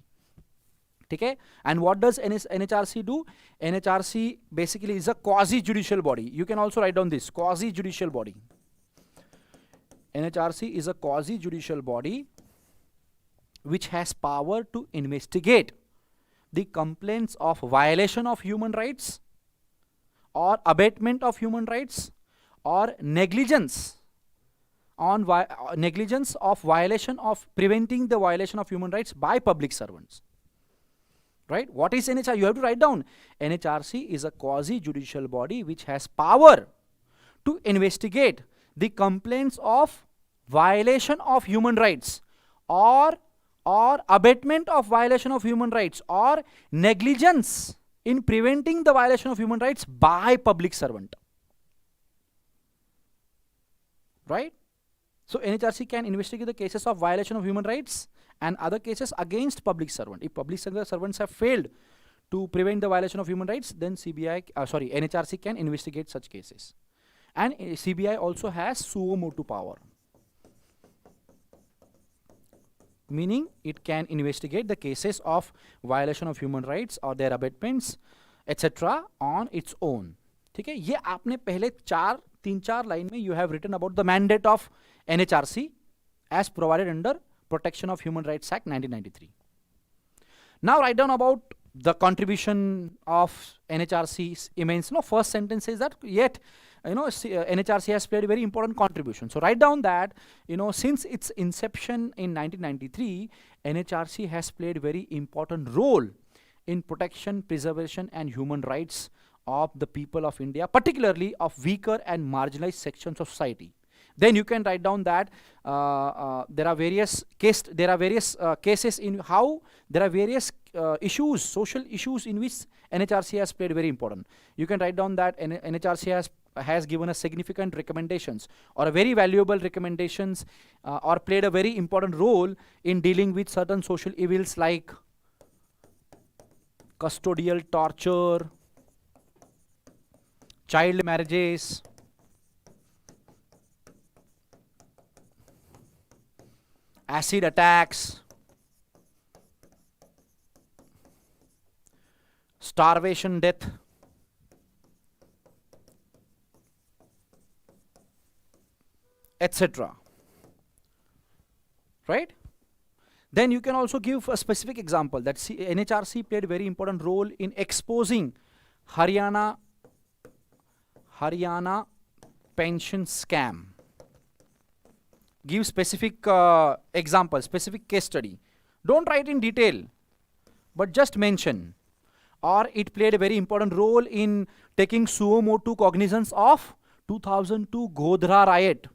Okay? And what does NHRC do? NHRC basically is a quasi-judicial body. You can also write down this, quasi-judicial body. NHRC is a quasi-judicial body which has power to investigate the complaints of violation of human rights or abatement of human rights or negligence of violation of preventing the violation of human rights by public servants. Right? What is NHRC? You have to write down. NHRC is a quasi-judicial body which has power to investigate the complaints of violation of human rights or abatement of violation of human rights or negligence in preventing the violation of human rights by public servant. Right? So NHRC can investigate the cases of violation of human rights and other cases against public servant. If public servants have failed to prevent the violation of human rights, then NHRC can investigate such cases. And CBI also has suo motu power, meaning it can investigate the cases of violation of human rights or their abatements, etc. on its own. ठीक है, ये आपने पहले 3-4 line में you have written about the mandate of NHRC as provided under Protection of Human Rights Act 1993. Now write down about the contribution of NHRC is immense. First sentence says that yet NHRC has played a very important contribution. So write down that since its inception in 1993, NHRC has played very important role in protection, preservation and human rights of the people of India, particularly of weaker and marginalized sections of society. Then you can write down that there are various cases in how there are various issues, social issues in which NHRC has played very important. You can write down that NHRC has given us significant recommendations or a very valuable recommendations or played a very important role in dealing with certain social evils like custodial torture, child marriages, acid attacks, starvation death, etc. Right? Then you can also give a specific example that NHRC played a very important role in exposing Haryana pension scam. Give specific example, specific case study. Don't write in detail, but just mention. Or it played a very important role in taking suo motu cognizance of 2002 Godhra riot.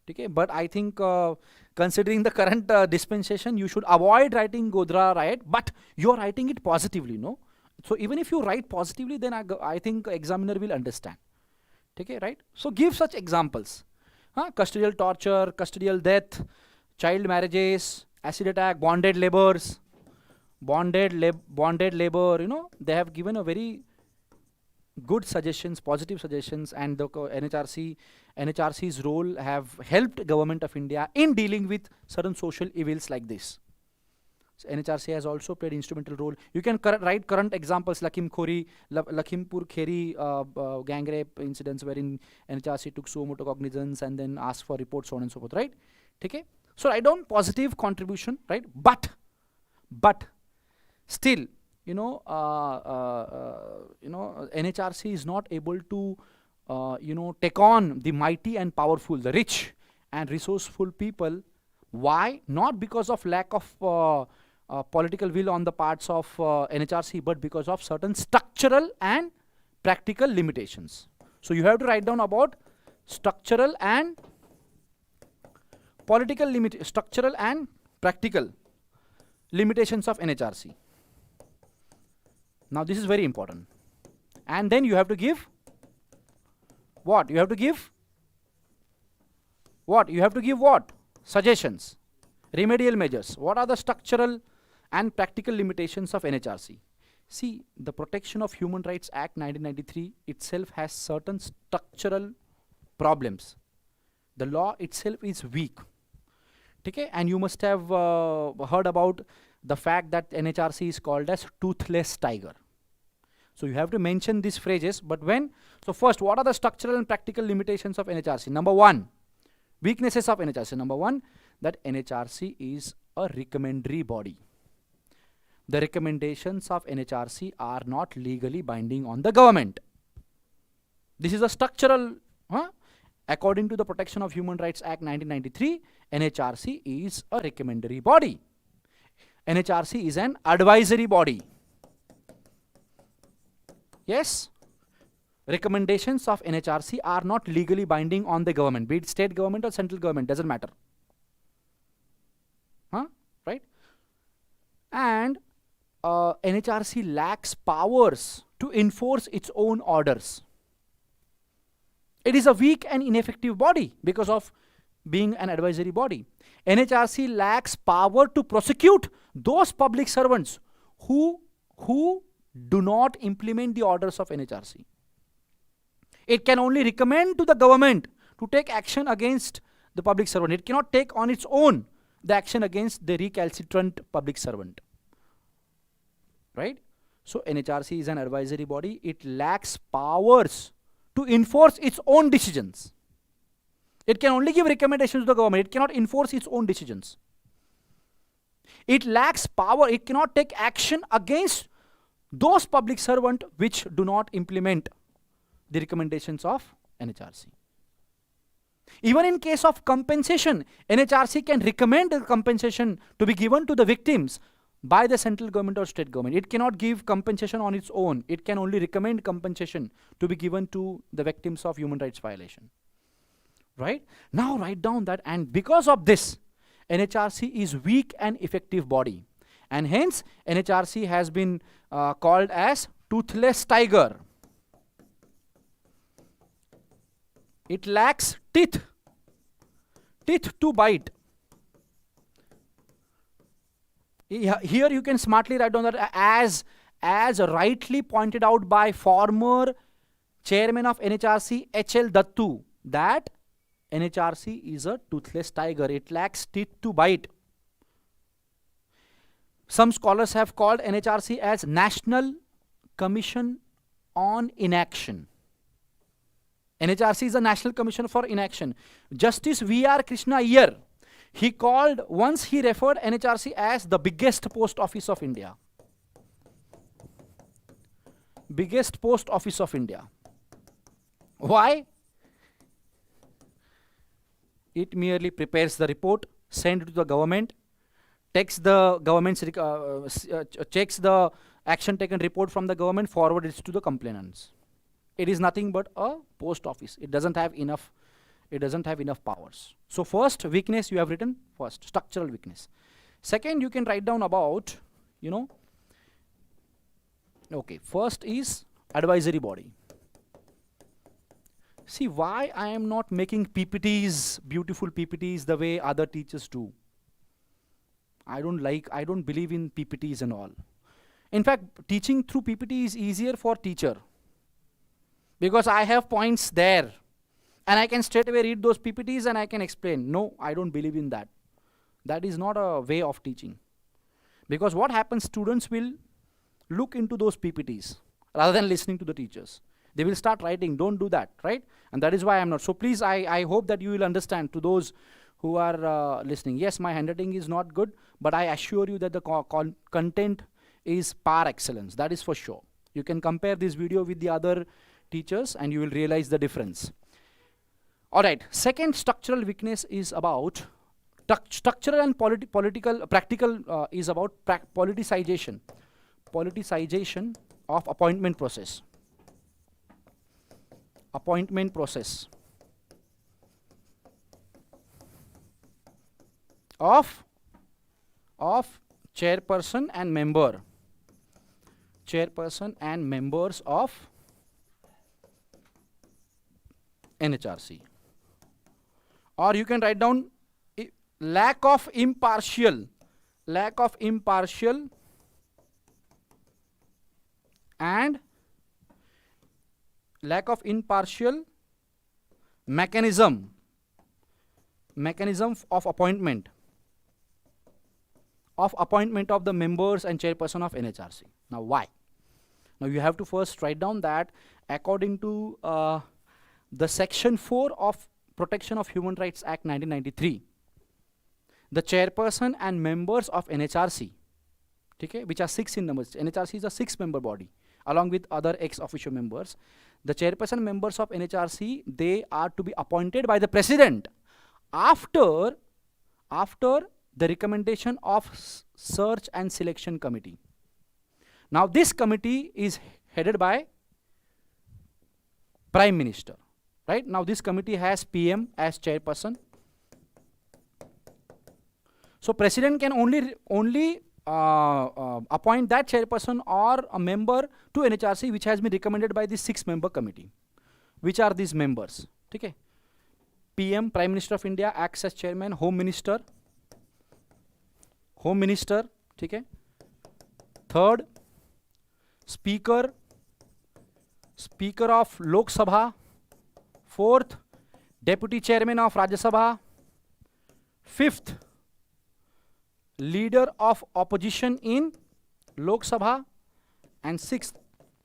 Okay, but I think considering the current dispensation, you should avoid writing Godhra riot, but you are writing it positively, no? So even if you write positively, then I think examiner will understand. Okay, right? So give such examples. Custodial torture, custodial death, child marriages, acid attack, bonded labors, bonded labor, they have given a very good suggestions, positive suggestions, and the NHRC's role have helped government of India in dealing with certain social evils like this. So NHRC has also played instrumental role. You can write current examples, Lakhimpur Kheri gang rape incidents wherein NHRC took suo motu cognizance and then asked for reports, so on and so forth, right? Okay? So write down positive contribution, right? But still, NHRC is not able to, take on the mighty and powerful, the rich and resourceful people. Why? Not because of lack of political will on the parts of NHRC, but because of certain structural and practical limitations. So you have to write down about structural and practical limitations of NHRC. Now this is very important. And then you have to give what? You have to give what? You have to give what? Suggestions, remedial measures. What are the structural and practical limitations of NHRC? See, the Protection of Human Rights Act 1993 itself has certain structural problems. The law itself is weak. Okay? And you must have heard about the fact that NHRC is called as toothless tiger. So you have to mention these phrases, but when? So first, what are the structural and practical limitations of NHRC? Number one, weaknesses of NHRC. Number one, that NHRC is a recommendatory body. The recommendations of NHRC are not legally binding on the government. This is a structural, according to the Protection of Human Rights Act 1993, NHRC is a recommendatory body. NHRC is an advisory body. Yes? Recommendations of NHRC are not legally binding on the government, be it state government or central government, doesn't matter. Right? And NHRC lacks powers to enforce its own orders. It is a weak and ineffective body because of being an advisory body. NHRC lacks power to prosecute those public servants who do not implement the orders of NHRC. It can only recommend to the government to take action against the public servant. It cannot take on its own the action against the recalcitrant public servant. Right? So NHRC is an advisory body. It lacks powers to enforce its own decisions. It can only give recommendations to the government. It cannot enforce its own decisions. It lacks power. It cannot take action against those public servants which do not implement the recommendations of NHRC. Even in case of compensation, NHRC can recommend the compensation to be given to the victims by the central government or state government. It cannot give compensation on its own. It can only recommend compensation to be given to the victims of human rights violation. Right? Now write down that, and because of this, NHRC is weak and effective body. And hence, NHRC has been called as toothless tiger. It lacks teeth to bite. Here you can smartly write down that as rightly pointed out by former chairman of NHRC, H.L. Dattu, that NHRC is a toothless tiger. It lacks teeth to bite. Some scholars have called NHRC as National Commission on Inaction. NHRC is a National Commission for Inaction. Justice V.R. Krishna Iyer, once he referred NHRC as the biggest post office of India. Biggest post office of India. Why? It merely prepares the report, sends it to the government, takes the government's checks the action taken report from the government, forwards it to the complainants. It is nothing but a post office. It doesn't have enough powers. So first weakness you have written first, structural weakness. Second, you can write down about, okay, first is advisory body. See, why I am not making PPTs, beautiful PPTs, the way other teachers do. I don't believe in PPTs and all. In fact, teaching through PPT is easier for teacher, because I have points there and I can straight away read those PPTs and I can explain. No, I don't believe in that. That is not a way of teaching. Because what happens, students will look into those PPTs rather than listening to the teachers. They will start writing. Don't do that, right? And that is why I'm not. So please, I hope that you will understand, to those who are listening. Yes, my handwriting is not good, but I assure you that the content is par excellence. That is for sure. You can compare this video with the other teachers and you will realize the difference. Alright, second structural weakness is about structural and practical is about politicization. Politicization of appointment process. Appointment process of chairperson and member. Chairperson and members of NHRC. Or you can write down lack of impartial and lack of impartial mechanism of appointment of the members and chairperson of NHRC. Now why? Now you have to first write down that according to the section 4 of Protection of Human Rights Act 1993, the chairperson and members of NHRC, okay, which are 6 in numbers. NHRC is a 6-member body along with other ex-officio members. The chairperson members of NHRC, they are to be appointed by the president after the recommendation of search and selection committee. Now this committee is headed by Prime Minister. Right? Now this committee has PM as chairperson. So president can only appoint that chairperson or a member to NHRC which has been recommended by the 6-member committee. Which are these members? Okay. PM, Prime Minister of India, acts as chairman. Home Minister. Okay. Third, Speaker of Lok Sabha. Fourth, Deputy Chairman of Rajya Sabha. Fifth, Leader of Opposition in Lok Sabha. And sixth,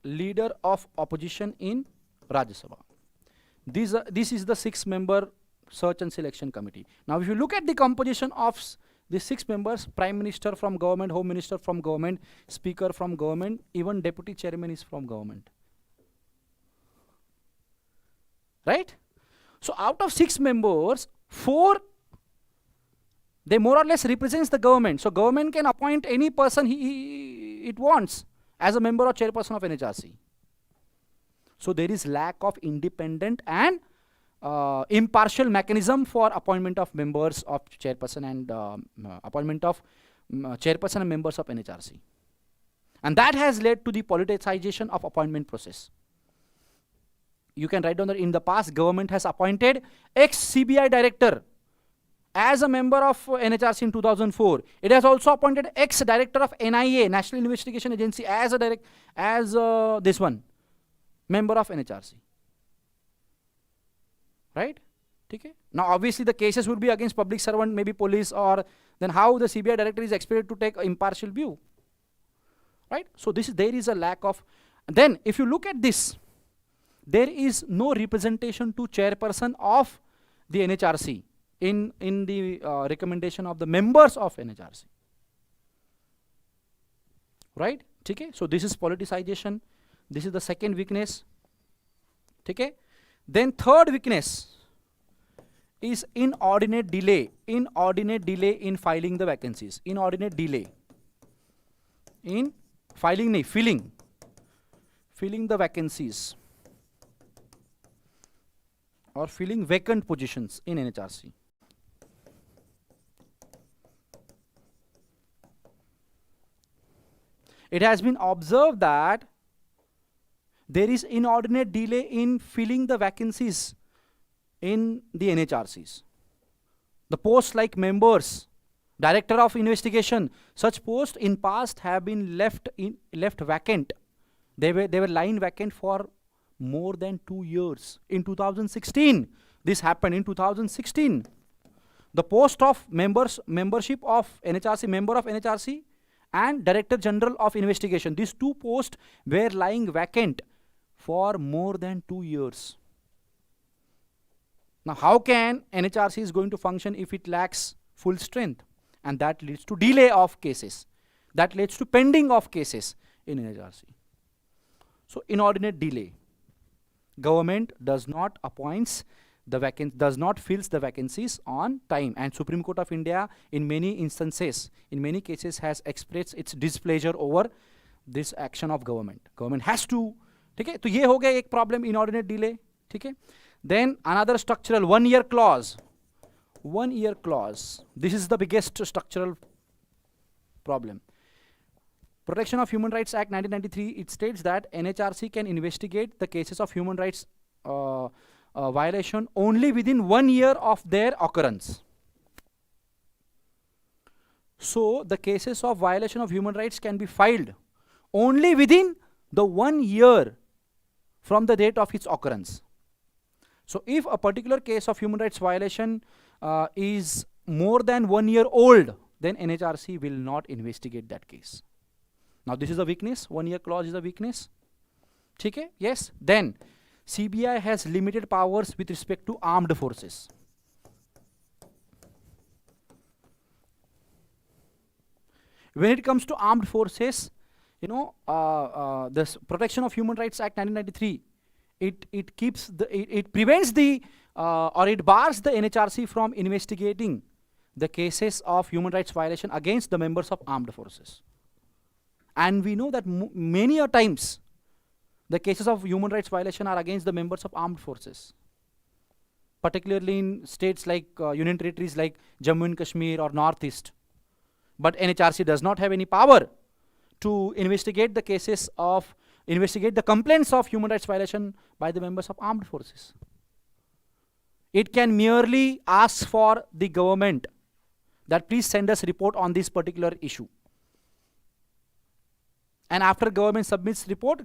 Leader of Opposition in Rajya Sabha. This is the 6-member search and selection committee. Now if you look at the composition of These 6 members, Prime Minister from government, Home Minister from government, Speaker from government, even Deputy Chairman is from government. Right? So out of 6 members, 4, they more or less represents the government. So government can appoint any person it wants as a member or chairperson of NHRC. So there is lack of independent and impartial mechanism for appointment of members of chairperson and appointment of chairperson and members of NHRC. And that has led to the politicization of appointment process. You can write down that in the past, government has appointed ex-CBI director as a member of NHRC in 2004. It has also appointed ex-director of NIA, National Investigation Agency, as a this one, member of NHRC. Right? Okay? Now obviously the cases would be against public servant, maybe police, or then how the CBI director is expected to take an impartial view. Right? So there is a lack of, then if you look at this, there is no representation to chairperson of the NHRC in the recommendation of the members of NHRC. Right? Okay? So this is politicization. This is the second weakness. Okay? Then third weakness is inordinate delay. Inordinate delay in filing the vacancies. Inordinate delay in filling the vacancies or filling vacant positions in NHRC. It has been observed that there is inordinate delay in filling the vacancies in the NHRCs. The posts like members, director of investigation, such posts in past have been left vacant. They were lying vacant for more than 2 years. In 2016, this happened in 2016. The post of membership of NHRC, member of NHRC, and Director General of Investigation, these 2 posts were lying vacant for more than 2 years. Now how can NHRC is going to function if it lacks full strength? And that leads to delay of cases. That leads to pending of cases in NHRC. So inordinate delay. Government does not appoints the does not fills the vacancies on time, and Supreme Court of India in many instances, in many cases, has expressed its displeasure over this action of government. Government has to, ठीक है? तो ये हो गया एक problem, inordinate delay, ठीक है? Then another structural 1 year clause. 1 year clause. This is the biggest structural problem. Protection of Human Rights Act 1993, it states that NHRC can investigate the cases of human rights violation only within 1 year of their occurrence. So the cases of violation of human rights can be filed only within the 1 year from the date of its occurrence. So if a particular case of human rights violation is more than 1 year old, then NHRC will not investigate that case. Now this is a weakness. 1 year clause is a weakness. Okay? Yes. Then CBI has limited powers with respect to armed forces. When it comes to armed forces, you know, the Protection of Human Rights Act 1993, it prevents the or it bars the NHRC from investigating the cases of human rights violation against the members of armed forces. And we know that many a times the cases of human rights violation are against the members of armed forces, particularly in states like Union Territories like Jammu and Kashmir or Northeast. But NHRC does not have any power to investigate the cases of, investigate the complaints of human rights violation by the members of armed forces. It can merely ask for the government that please send us report on this particular issue. And after government submits report,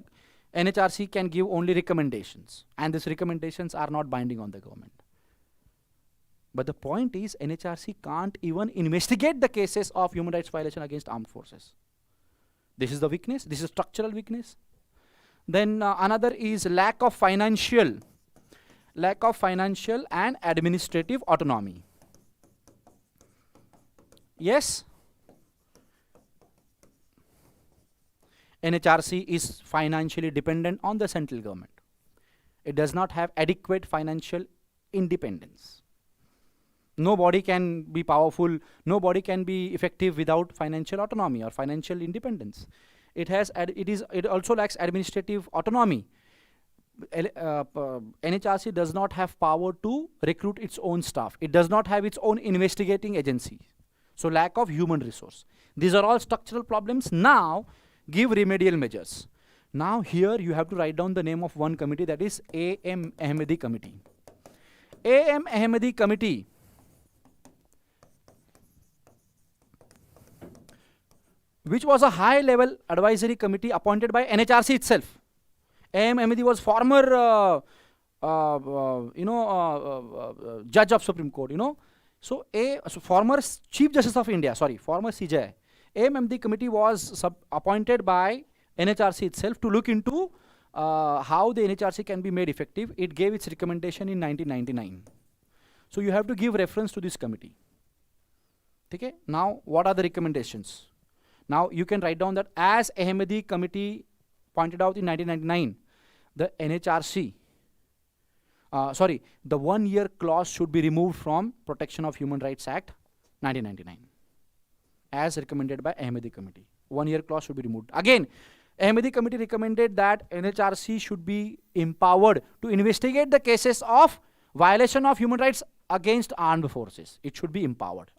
NHRC can give only recommendations, and these recommendations are not binding on the government. But the point is, NHRC can't even investigate the cases of human rights violation against armed forces. This is the weakness. This is structural weakness. Then another is lack of financial and administrative autonomy. Yes, NHRC is financially dependent on the central government. It does not have adequate financial independence. Nobody can be powerful, nobody can be effective without financial autonomy or financial independence. It also lacks administrative autonomy. NHRC does not have power to recruit its own staff. It does not have its own investigating agency. So lack of human resource. These are all structural problems. Now give remedial measures. Now here you have to write down the name of one committee, that is A.M. Ahmadi Committee. A.M. Ahmadi Committee which was a high level advisory committee appointed by NHRC itself. A.M. Ahmadi was former judge of Supreme Court, So former Chief Justice of India, former CJI. A.M. Ahmadi Committee was appointed by NHRC itself to look into how the NHRC can be made effective. It gave its recommendation in 1999. So you have to give reference to this committee. Okay? Now, what are the recommendations? Now, you can write down that as Ahmadi Committee pointed out in 1999, the NHRC, the 1 year clause should be removed from Protection of Human Rights Act 1999, as recommended by Ahmadi Committee. 1 year clause should be removed. Again, Ahmadi Committee recommended that NHRC should be empowered to investigate the cases of violation of human rights against armed forces. It should be empowered.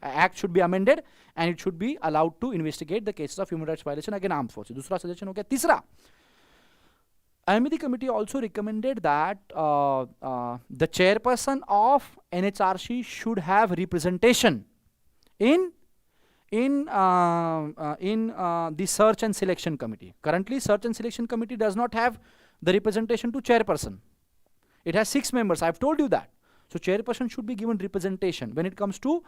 Act should be amended and it should be allowed to investigate the cases of human rights violation against armed forces. दूसरा suggestion हो गया. तीसरा, Ahmadi Committee also recommended that the chairperson of NHRC should have representation in the Search and Selection Committee. Currently, Search and Selection Committee does not have the representation to chairperson. It has 6 members. I have told you that. So chairperson should be given representation when it comes to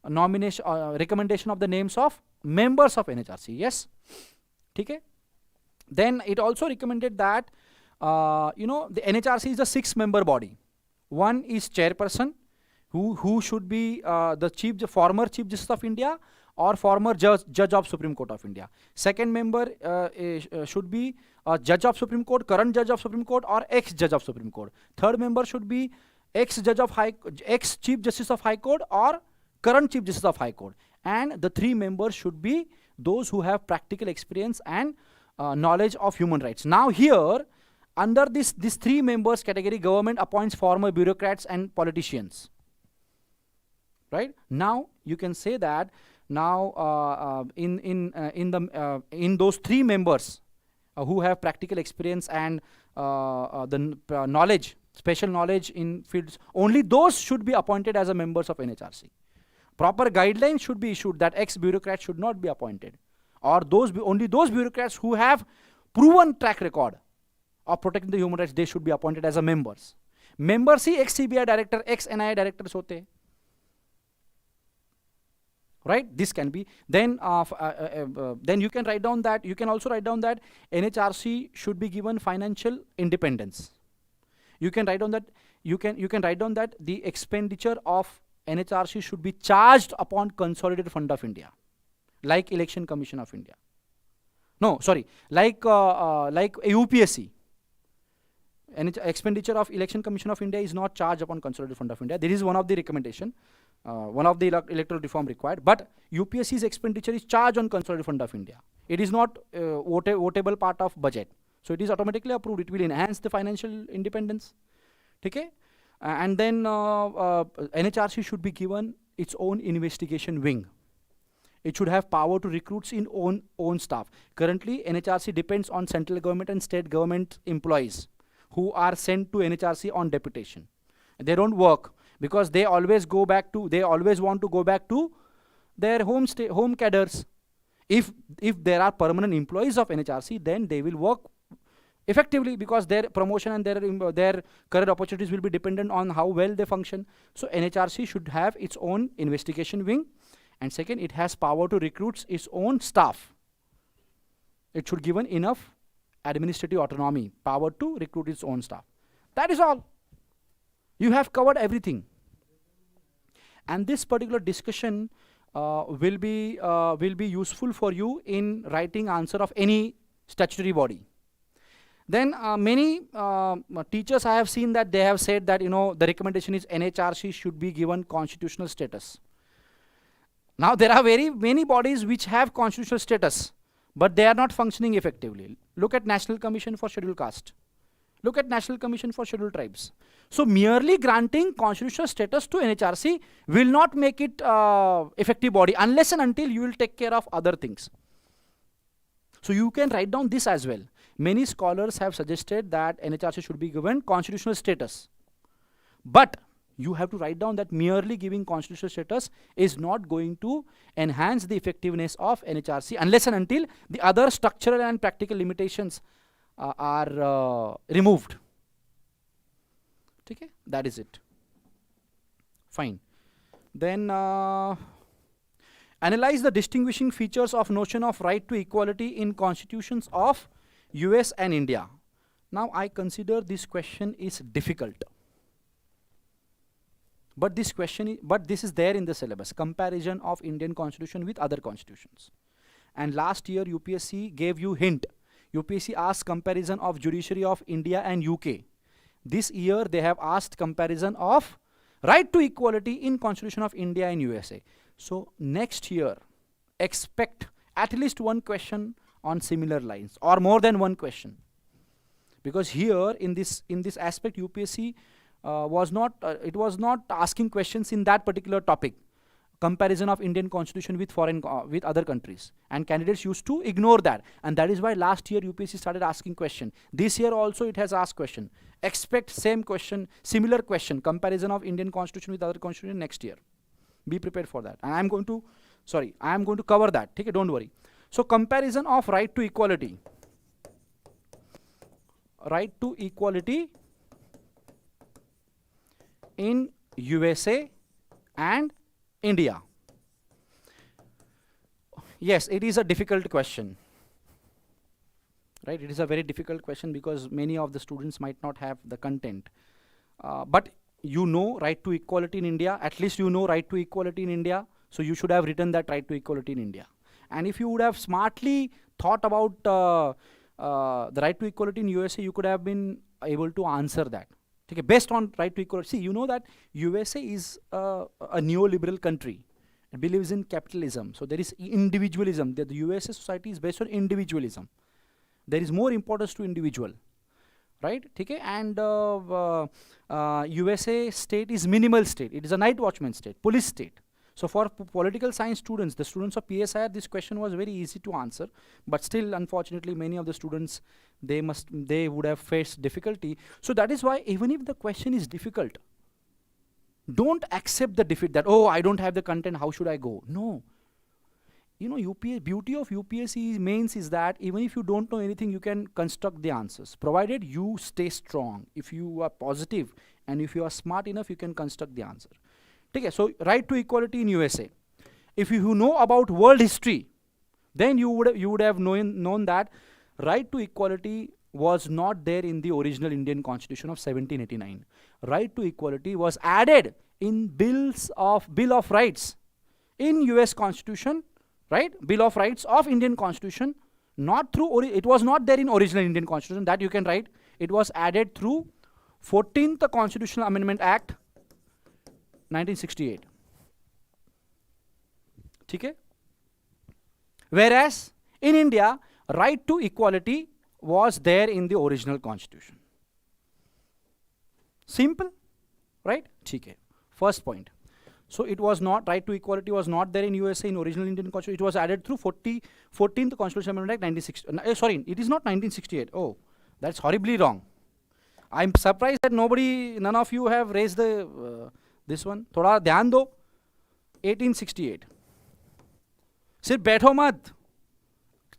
nomination, recommendation of the names of members of NHRC. Yes, okay. Then it also recommended that the NHRC is a 6-member body. One is chairperson, who should be the former Chief Justice of India or former judge of Supreme Court of India. Second member should be a judge of Supreme Court, current judge of Supreme Court, or ex-judge of Supreme Court. Third member should be ex-Chief Justice of High Court or current Chief Justice of High Court. And the 3 members should be those who have practical experience and knowledge of human rights. Now here, under this 3 members category, government appoints former bureaucrats and politicians. Right? Now you can say that now in those 3 members who have practical experience and the knowledge, special knowledge in fields, only those should be appointed as a members of NHRC. Proper guidelines should be issued that ex-bureaucrats should not be appointed, or only those bureaucrats who have proven track record of protecting the human rights, they should be appointed as a members. Members he ex-CBI director, ex-NIA directors होते हैं. Right? This can be. Then you can write down that, you can also write down that NHRC should be given financial independence. You can write down that, you can write down that the expenditure of NHRC should be charged upon Consolidated Fund of India, like Election Commission of India. No, sorry, like UPSC. Expenditure of Election Commission of India is not charged upon Consolidated Fund of India. This is one of the recommendation, one of the electoral reform required. But UPSC's expenditure is charged on Consolidated Fund of India. It is not votable part of budget. So it is automatically approved. It will enhance the financial independence. Okay? And then NHRC should be given its own investigation wing. It should have power to recruit its own staff. Currently, NHRC depends on central government and state government employees who are sent to NHRC on deputation. They don't work because they always want to go back to their home cadres. If there are permanent employees of NHRC, then they will work effectively because their promotion and their career opportunities will be dependent on how well they function. So NHRC should have its own investigation wing, and second, it has power to recruit its own staff. It should given enough administrative autonomy, power to recruit its own staff. That is all. You have covered everything. And this particular discussion will be useful for you in writing answer of any statutory body. Then many teachers I have seen that they have said that the recommendation is NHRC should be given constitutional status. Now there are very many bodies which have constitutional status, but they are not functioning effectively. Look at National Commission for Scheduled Caste. Look at National Commission for Scheduled Tribes. So merely granting constitutional status to NHRC will not make it effective body unless and until you will take care of other things. So you can write down this as well. Many scholars have suggested that NHRC should be given constitutional status. But you have to write down that merely giving constitutional status is not going to enhance the effectiveness of NHRC unless and until the other structural and practical limitations are removed. Okay, that is it. Fine. Then analyze the distinguishing features of notion of right to equality in constitutions of US and India. Now I consider this question is difficult. But this is there in the syllabus, comparison of Indian constitution with other constitutions. And last year UPSC gave you hint. UPSC asked comparison of judiciary of India and UK. This year they have asked comparison of right to equality in constitution of India and USA. So next year expect at least one question on similar lines or more than one question. Because here in this aspect UPSC was not asking questions in that particular topic, comparison of Indian constitution with with other countries, and candidates used to ignore that, and that is why last year UPSC started asking question. This year also it has asked question. Expect same question, similar question, comparison of Indian constitution with other constitution next year. Be prepared for that, and I am going to cover that. Okay, don't worry. So comparison of right to equality in USA and India. Yes, it is a difficult question, right? It is a very difficult question because many of the students might not have the content. But you know right to equality in India, at least you know right to equality in India, so you should have written that right to equality in India. And if you would have smartly thought about the right to equality in USA, you could have been able to answer that. Okay, based on right to equality. See, you know that USA is a neoliberal country. It believes in capitalism. So there is individualism. The USA society is based on individualism. There is more importance to individual, right? Okay, and USA state is minimal state. It is a night watchman state, police state. So for political science students, the students of PSIR, this question was very easy to answer, but still unfortunately many of the students, they would have faced difficulty. So that is why even if the question is difficult, don't accept the defeat that, oh, I don't have the content, how should I go? No. You know, beauty of UPSC mains is that even if you don't know anything, you can construct the answers, provided you stay strong. If you are positive and if you are smart enough, you can construct the answer. Okay, so right to equality in USA. If you know about world history, then you would have known that right to equality was not there in the original Indian Constitution of 1789. Right to equality was added in Bill of Rights in US Constitution, right? Bill of Rights of Indian Constitution, not through it was not there in original Indian Constitution. That you can write. It was added through 14th Constitutional Amendment Act 1968. Okay? Whereas in India, right to equality was there in the original constitution. Simple, right? Okay. First point. So it was not, right to equality was not there in USA in original Indian constitution. It was added through 14th Constitutional Amendment Act 1960. Sorry, it is not 1968. Oh, that's horribly wrong. I'm surprised that none of you have raised the this one. थोड़ा ध्यान दो. 1868. सिर्फ बैठो मत.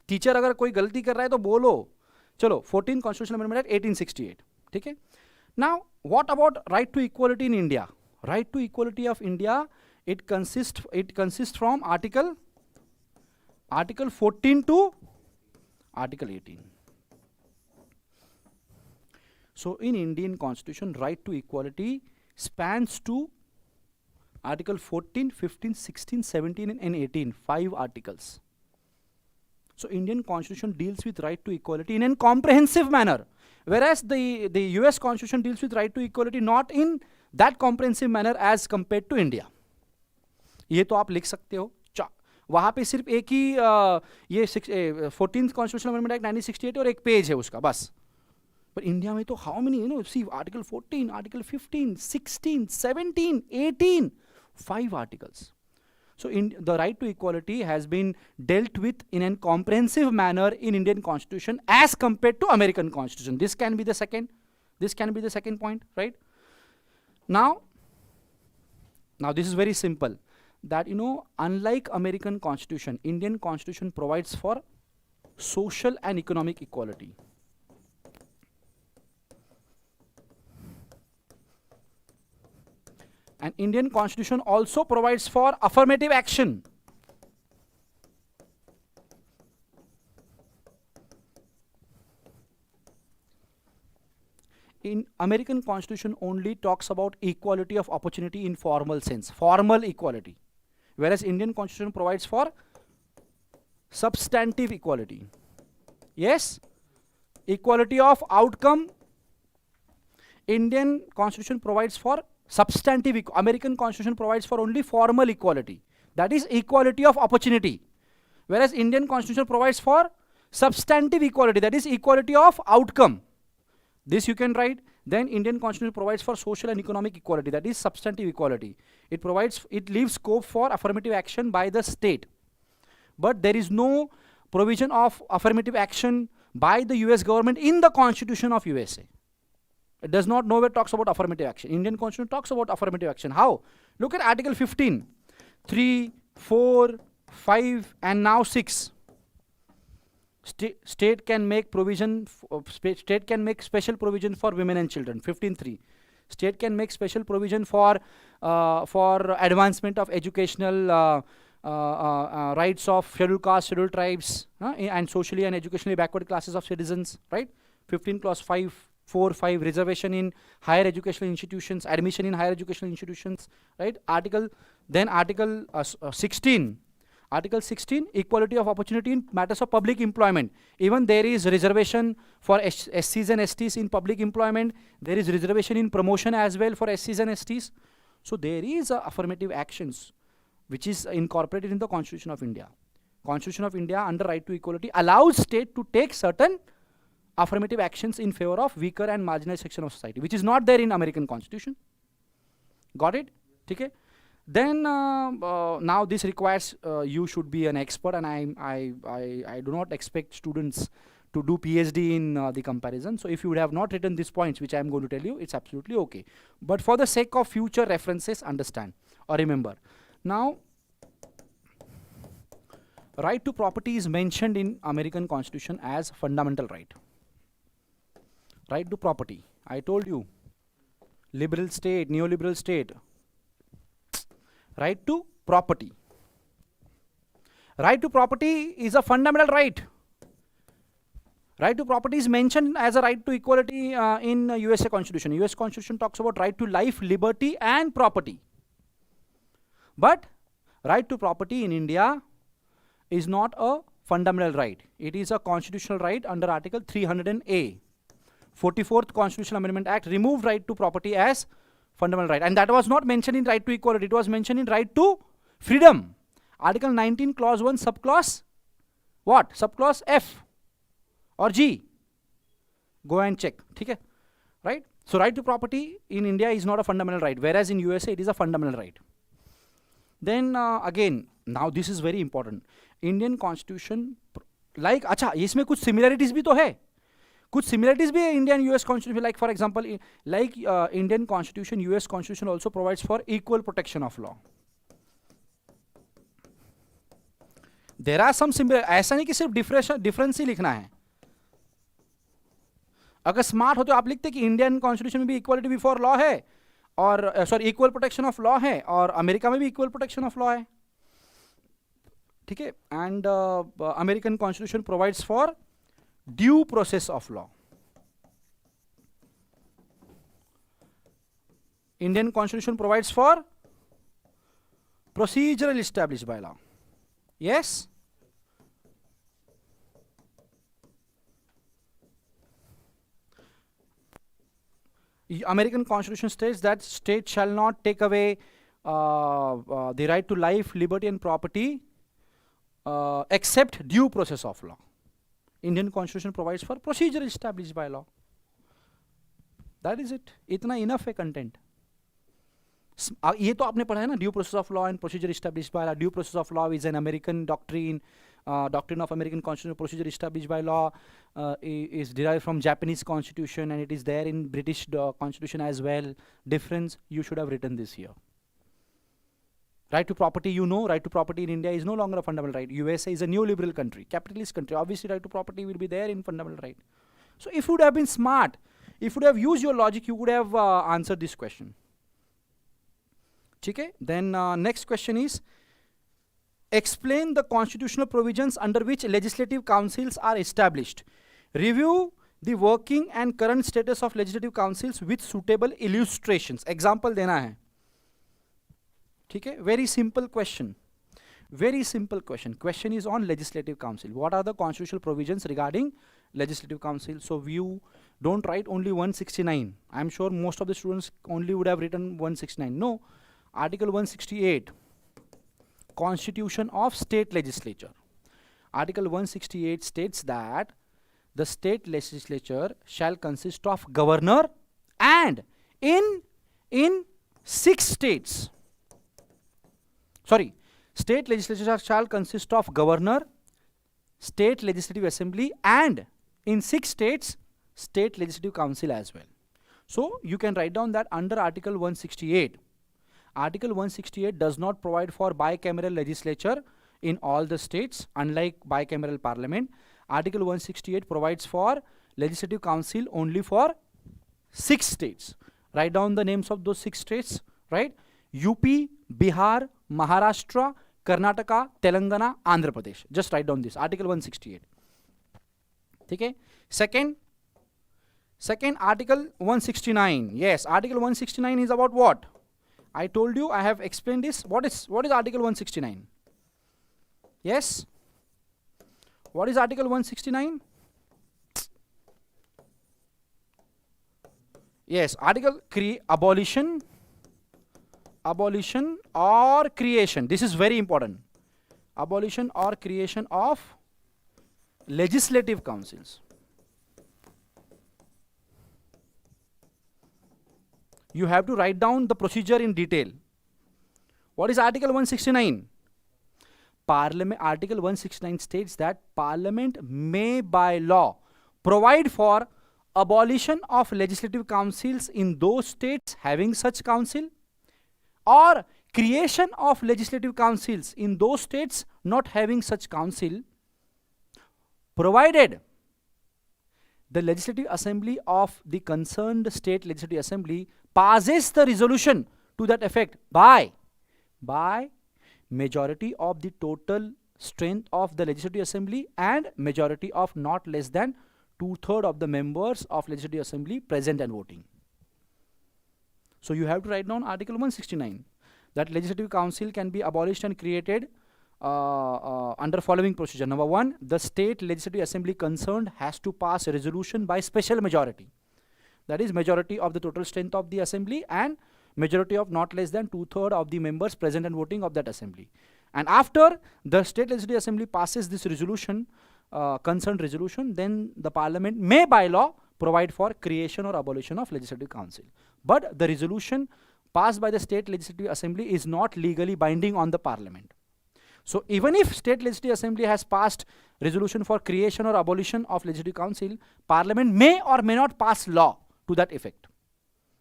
Teacher अगर कोई गलती कर रहा है तो बोलो. चलो, 14th Constitutional Amendment Act 1868. ठीक है? Now, what about right to equality in India? Right to equality of India, it consists from Article 14 to Article 18. So in Indian Constitution, right to equality spans to Article 14, 15, 16, 17 and 18, 5 articles. So Indian Constitution deals with right to equality in a comprehensive manner, whereas the US Constitution deals with right to equality not in that comprehensive manner as compared to India. ये तो आप लिख सकते हो, वहाँ पे सिर्फ एक ही ये 14th कॉन्स्टिट्यूशनल अमेंडमेंट एक्ट 1968 और एक पेज है उसका बस. पर इंडिया में तो how many, you know, see article 14, article 15, 16, 17, 18, 5 articles. So the right to equality has been dealt with in a comprehensive manner in Indian Constitution as compared to American Constitution. This can be the second point, right? Now this is very simple, that, you know, unlike American Constitution, Indian Constitution provides for social and economic equality. And Indian Constitution also provides for affirmative action. In American Constitution only talks about equality of opportunity in formal sense, formal equality, whereas Indian Constitution provides for substantive equality. Yes, equality of outcome. Indian Constitution provides for substantive. American Constitution provides for only formal equality, that is equality of opportunity, whereas Indian Constitution provides for substantive equality, that is equality of outcome. This you can write. Then Indian Constitution provides for social and economic equality, that is substantive equality. It leaves scope for affirmative action by the state, but there is no provision of affirmative action by the US government in the Constitution of USA. It does not nowhere talks about affirmative action. Indian Constitution talks about affirmative action. How? Look at Article 15, 3, 4, 5 and now 6. State can make provision. State can make special provision for women and children. 15.3. State can make special provision for advancement of educational rights of scheduled castes, scheduled tribes, and socially and educationally backward classes of citizens. Right? 15 clause 5. 4.5 reservation in higher educational institutions, admission in higher educational institutions, right? Article 16, equality of opportunity in matters of public employment. Even there is reservation for SCs and STs in public employment. There is reservation in promotion as well for SCs and STs. So there is affirmative actions which is incorporated in the Constitution of India. Constitution of India under right to equality allows state to take certain affirmative actions in favor of weaker and marginalized section of society, which is not there in American Constitution. Got it? Okay. Then now this requires you should be an expert, and I do not expect students to do PhD in the comparison. So if you would have not written these points which I am going to tell you, it's absolutely okay. But for the sake of future references, understand or remember. Now, right to property is mentioned in American Constitution as fundamental right. Right to property, I told you, liberal state, neoliberal state. Right to property. Right to property is a fundamental right. Right to property is mentioned as a right to equality in USA Constitution. US Constitution talks about right to life, liberty and property. But right to property in India is not a fundamental right. It is a constitutional right under Article 300A. 44th Constitutional Amendment Act removed right to property as fundamental right, and that was not mentioned in right to equality. It was mentioned in right to freedom. Article 19 clause 1 subclause what? Subclause F or G. Go and check. Okay? Right? So right to property in India is not a fundamental right, whereas in USA it is a fundamental right. Then again, now this is very important. Indian Constitution, like, अच्छा इसमें कुछ similarities भी तो है. कुछ similarities भी है Indian US Constitution, like for example, like Indian Constitution, US Constitution also provides for equal protection of law. There are some similar, ऐसा नहीं कि सिर्फ difference ही लिखना है. अगर स्मार्ट हो तो आप लिखते कि इंडियन कॉन्स्टिट्यूशन में भी इक्वालिटी बिफोर लॉ है और sorry equal protection of law है और अमेरिका में भी इक्वल प्रोटेक्शन ऑफ लॉ है. ठीक है. And American constitution provides for due process of law. Indian constitution provides for Procedural established by law. Yes? American Constitution states that state shall not take away the right to life, liberty and property except due process of law. Indian Constitution provides for procedure established by law. That is it. इतना enough है content. ये तो आपने पढ़ा है ना, due process of law and procedure established by law. Due process of law is an American doctrine. Doctrine of American Constitutional procedure established by law is derived from Japanese Constitution, and it is there in British Constitution as well. Difference, you should have written this here. Right to property, you know, right to property in India is no longer a fundamental right. USA is a neoliberal country, capitalist country. Obviously, right to property will be there in fundamental right. So, if you would have been smart, if you would have used your logic, you would have answered this question. Okay? Then next question is, explain the constitutional provisions under which legislative councils are established. Review the working and current status of legislative councils with suitable illustrations. Example देना है. ठीक है? Very simple question. Very simple question. Question is on legislative council. What are the constitutional provisions regarding legislative council? So you don't write only 169. I'm sure most of the students only would have written 169. No. Article 168. Constitution of State Legislature. Article 168 states that the state legislature shall consist of governor, and in 6 states. Sorry, state legislature shall consist of governor, state legislative assembly, and in 6 states, state legislative council as well. So you can write down that under Article 168. Article 168 does not provide for bicameral legislature in all the states, unlike bicameral parliament. Article 168 provides for legislative council only for 6 states. Write down the names of those 6 states, right? UP, Bihar, Maharashtra, Karnataka, Telangana, Andhra Pradesh. Just write down this, Article 168. Okay? Second, Article 169. Yes, Article 169 is about what? I told you, I have explained this. What is Article 169? Yes? What is Article 169? Yes, Article abolition or creation. This is very important. Abolition or creation of legislative councils. You have to write down the procedure in detail. What is Article 169? Article 169 states that Parliament may by law provide for abolition of legislative councils in those states having such council, or creation of legislative councils in those states not having such council, provided the legislative assembly of the concerned state legislative assembly passes the resolution to that effect by majority of the total strength of the legislative assembly and majority of not less than 2/3 of the members of legislative assembly present and voting. So you have to write down Article 169, that legislative council can be abolished and created under following procedure. Number 1, the state legislative assembly concerned has to pass a resolution by special majority. That is majority of the total strength of the assembly and majority of not less than 2/3 of the members present and voting of that assembly. And after the state legislative assembly passes this resolution, concerned resolution, then the parliament may by law provide for creation or abolition of legislative council. But the resolution passed by the state legislative assembly is not legally binding on the parliament. So even if state legislative assembly has passed resolution for creation or abolition of legislative council, parliament may or may not pass law to that effect.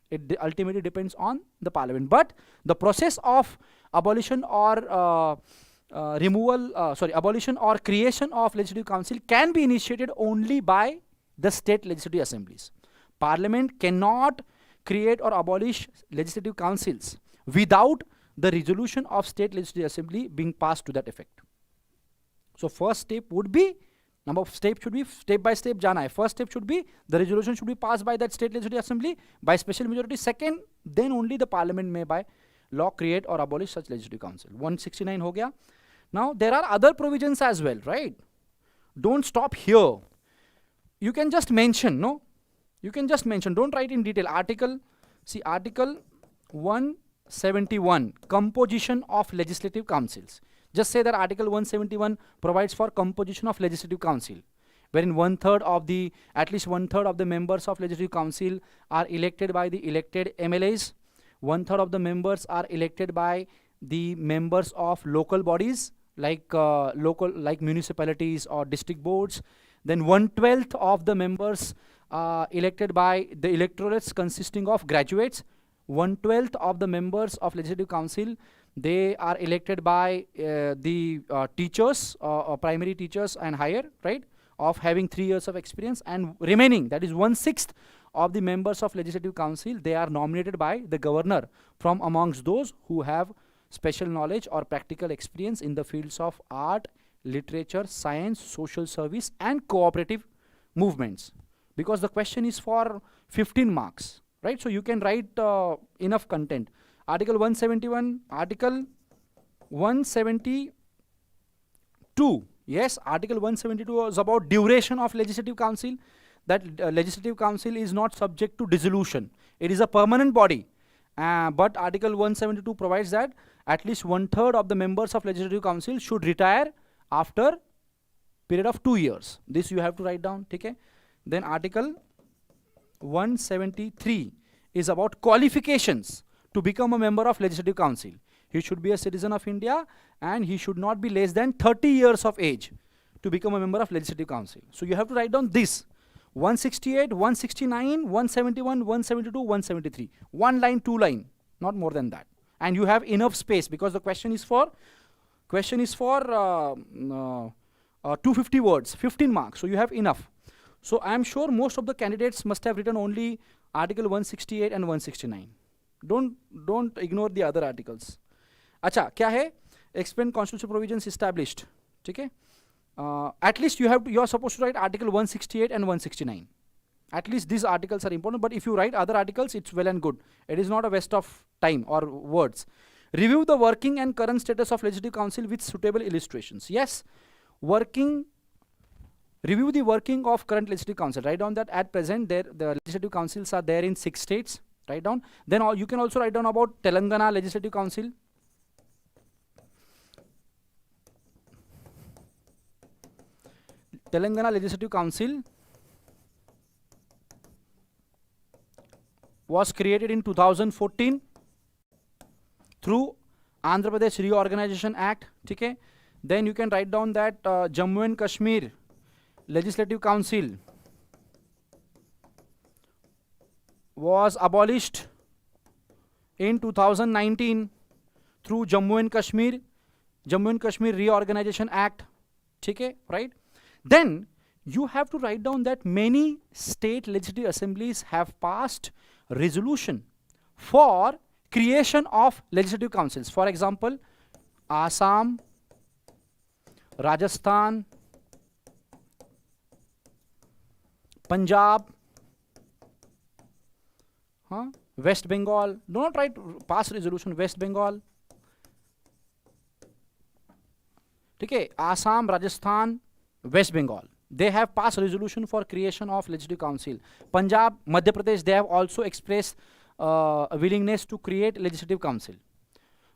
It ultimately depends on the parliament. But the process of abolition or abolition or creation of legislative council can be initiated only by the state legislative assemblies. Parliament cannot create or abolish legislative councils without the resolution of state legislative assembly being passed to that effect. So first step would be, number of steps should be step by step jana hai. First step should be the resolution should be passed by that state legislative assembly by special majority. Second, then only the parliament may by law create or abolish such legislative council. 169 ho gaya. Now there are other provisions as well, right? Don't stop here. You can just mention, no? You can just mention, don't write in detail. Article 171, composition of legislative councils. Just say that Article 171 provides for composition of legislative council, wherein at least one third of the members of legislative council are elected by the elected MLAs. One third of the members are elected by the members of local bodies, like municipalities or district boards. Then 1/12 of the members elected by the electorates consisting of graduates. 1/12 of the members of legislative council, they are elected by the teachers, primary teachers and higher, right, of having 3 years of experience. And remaining, that is 1/6 of the members of legislative council, they are nominated by the governor from amongst those who have special knowledge or practical experience in the fields of art, literature, science, social service and cooperative movements. Because the question is for 15 marks, right? So you can write enough content. Article 171, Article 172. Yes, Article 172 is about duration of legislative council. That legislative council is not subject to dissolution. It is a permanent body. But Article 172 provides that at least 1/3 of the members of legislative council should retire after period of 2 years. This you have to write down. Okay? Then Article 173 is about qualifications to become a member of legislative council. He should be a citizen of India and he should not be less than 30 years of age to become a member of legislative council. So you have to write down this: 168, 169, 171, 172, 173. 1 line, 2 line, not more than that. And you have enough space because the question is for 250 words, 15 marks. So you have enough. So I am sure most of the candidates must have written only Article 168 and 169. Don't ignore the other articles. Acha, kya hai? Explain constitutional provisions established. Okay? At least you are supposed to write Article 168 and 169. At least these articles are important, but if you write other articles, it's well and good. It is not a waste of time or words. Review the working and current status of Legislative Council with suitable illustrations. Yes, review the working of current Legislative Council. Write down that at present the Legislative Councils are there in 6 states. Write down. Then you can also write down about Telangana Legislative Council. Telangana Legislative Council was created in 2014 through Andhra Pradesh Reorganization Act. Okay? Then you can write down that Jammu and Kashmir Legislative Council was abolished in 2019 through Jammu and Kashmir Reorganization Act. Okay? Right? Then you have to write down that many state legislative assemblies have passed resolution for creation of legislative councils. For example, Assam, Rajasthan, Punjab, West Bengal. Do not write pass resolution, West Bengal. Okay, Assam, Rajasthan, West Bengal. They have passed resolution for creation of legislative council. Punjab, Madhya Pradesh, they have also expressed a willingness to create legislative council.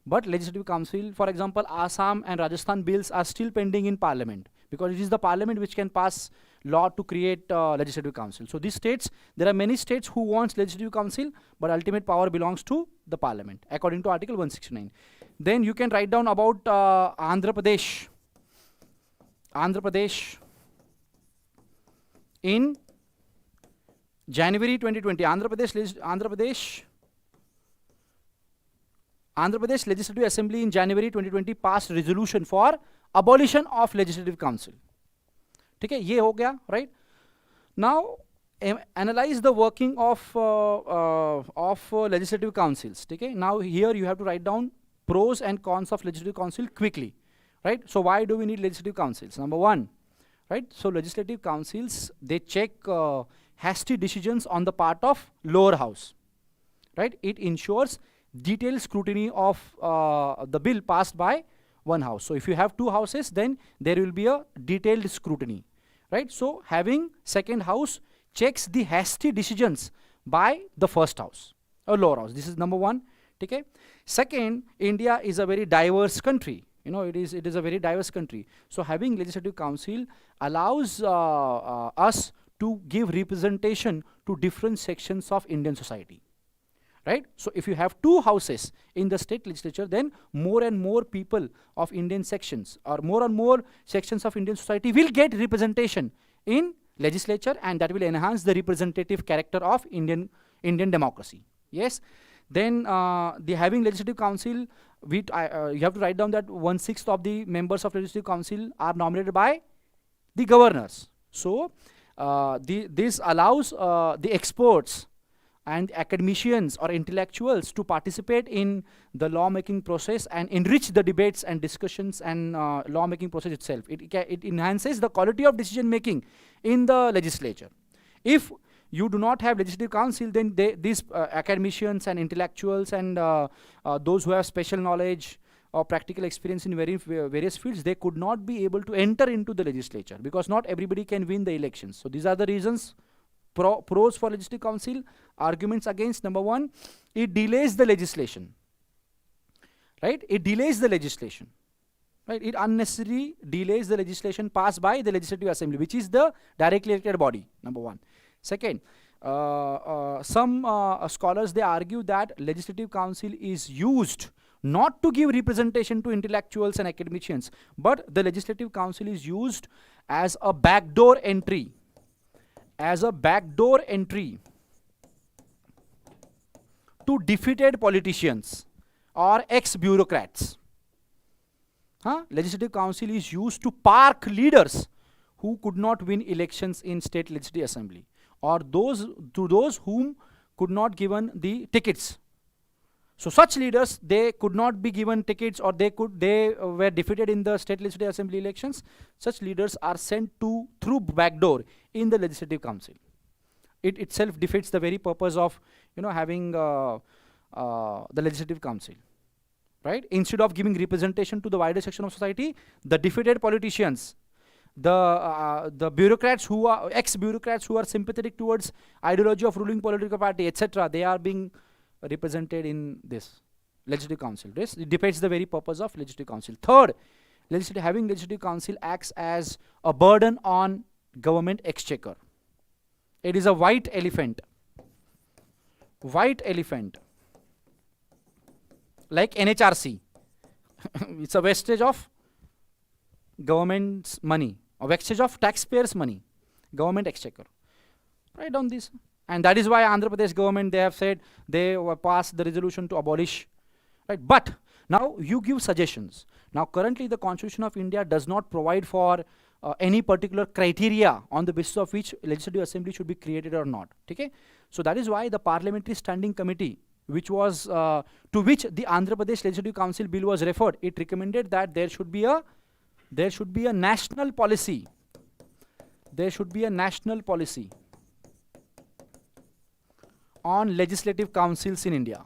But legislative council, for example, Assam and Rajasthan bills are still pending in parliament because it is the parliament which can pass law to create legislative council. So these states, there are many states who want legislative council, but ultimate power belongs to the parliament according to Article 169. Then you can write down about Andhra Pradesh. Andhra Pradesh in January 2020. Andhra Pradesh Legislative Assembly in January 2020 passed resolution for abolition of legislative council. Okay, ye ho gaya, right? Now analyze the working of legislative councils. Okay, now here you have to write down pros and cons of legislative council quickly, right? So why do we need legislative councils? Number one, right? So legislative councils, they check hasty decisions on the part of lower house, right? It ensures detailed scrutiny of the bill passed by one house. So if you have two houses, then there will be a detailed scrutiny, right? So having second house checks the hasty decisions by the first house or lower house. This is number one. Okay. Second, India is a very diverse country. You know, it is a very diverse country. So having legislative council allows us to give representation to different sections of Indian society, right? So if you have two houses in the state legislature, then more and more people of Indian sections or more and more sections of Indian society will get representation in legislature, and that will enhance the representative character of Indian democracy. Yes. Then the having legislative council, you have to write down that 1/6 of the members of legislative council are nominated by the governors. So this allows the experts and academicians or intellectuals to participate in the lawmaking process and enrich the debates and discussions and lawmaking process itself. It enhances the quality of decision making in the legislature. If you do not have legislative council, then these academicians and intellectuals and those who have special knowledge or practical experience in various fields, they could not be able to enter into the legislature because not everybody can win the elections. So these are the reasons, pros for legislative council, arguments against. Number one, it delays the legislation, right? It delays the legislation, right? It unnecessarily delays the legislation passed by the Legislative Assembly, which is the directly elected body, number one. Second, some scholars, they argue that legislative council is used not to give representation to intellectuals and academicians, but the legislative council is used as a backdoor entry, to defeated politicians or ex-bureaucrats. Legislative council is used to park leaders who could not win elections in state legislative assembly, or those whom could not given the tickets. So such leaders, they could not be given tickets, or they were defeated in the state legislative assembly elections. Such leaders are sent through backdoor in the legislative council. It itself defeats the very purpose of having the legislative council, right? Instead of giving representation to the wider section of society, the defeated politicians, the bureaucrats who are ex-bureaucrats who are sympathetic towards ideology of ruling political party, etc., they are being represented in this legislative council. This defeats the very purpose of legislative council. Third, having legislative council acts as a burden on government exchequer. It is a white elephant, like NHRC. It's a wastage of government's money, a wastage of taxpayers' money, government exchequer. Write down this. And that is why Andhra Pradesh government, they have said they passed the resolution to abolish, right? But now you give suggestions. Now currently the Constitution of India does not provide for any particular criteria on the basis of which legislative assembly should be created or not. Okay? So that is why the Parliamentary Standing Committee, which was to which the Andhra Pradesh Legislative Council bill was referred, it recommended that there should be a national policy. There should be a national policy on legislative councils in India.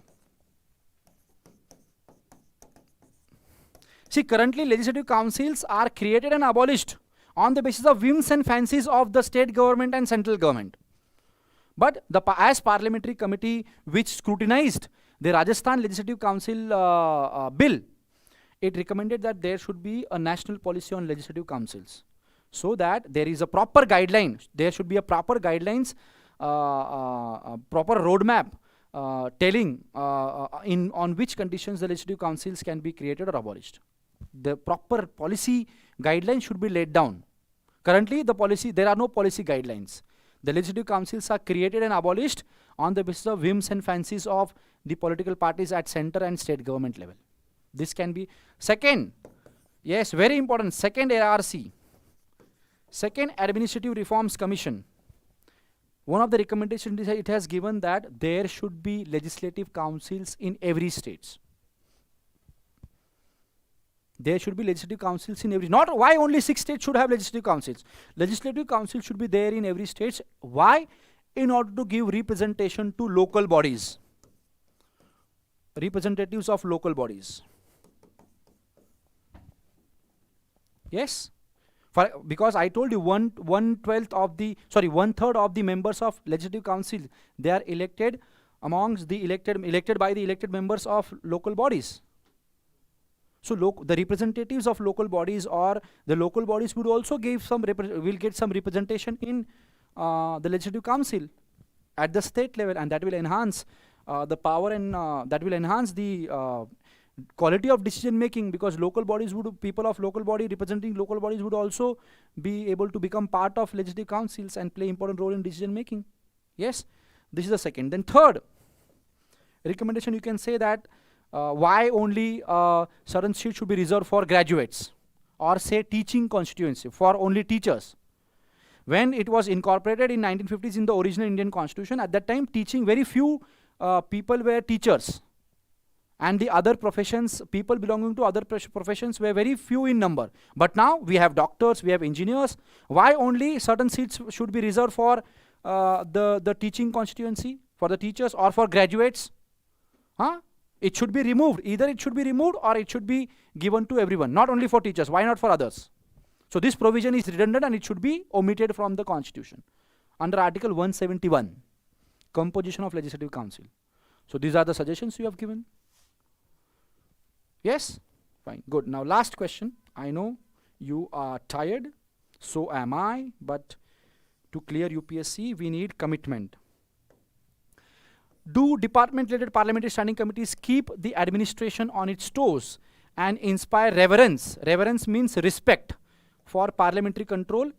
See, currently legislative councils are created and abolished on the basis of whims and fancies of the state government and central government. But as parliamentary committee which scrutinized the Rajasthan Legislative Council bill, it recommended that there should be a national policy on legislative councils, so that there is a proper guideline. There should be a proper guidelines, proper roadmap telling on which conditions the legislative councils can be created or abolished. The proper policy guidelines should be laid down. Currently, there are no policy guidelines. The legislative councils are created and abolished on the basis of whims and fancies of the political parties at center and state government level. This can be. Second, yes, very important, second ARC, Second Administrative Reforms Commission. One of the recommendations it has given that there should be legislative councils in every state. There should be legislative councils in every, not why only 6 states should have legislative councils. Legislative council should be there in every state. Why? In order to give representation to local bodies. representatives of local bodies. Yes, because I told you one third of the members of legislative council, they are elected amongst the elected by the elected members of local bodies. So the representatives of local bodies, or the local bodies, would also give some will get some representation in the legislative council at the state level, and that will enhance the power, and that will enhance the quality of decision making, because local bodies people of local body representing local bodies would also be able to become part of legislative councils and play important role in decision making. Yes, this is the second. Then third recommendation, you can say that why only certain seats should be reserved for graduates, or say teaching constituency for only teachers. When it was incorporated in 1950s in the original Indian Constitution, at that time teaching, very few people were teachers, and the other professions, people belonging to other professions, were very few in number. But now we have doctors, we have engineers. Why only certain seats should be reserved for the teaching constituency, for the teachers, or for graduates? It should be removed. Either it should be removed, or it should be given to everyone, not only for teachers. Why not for others? So this provision is redundant, and it should be omitted from the Constitution under Article 171, composition of Legislative Council. So these are the suggestions you have given. Yes? Fine. Good. Now last question. I know you are tired, so am I, but to clear UPSC, we need commitment. Do department-related parliamentary standing committees keep the administration on its toes and inspire reverence? Reverence means respect for parliamentary control.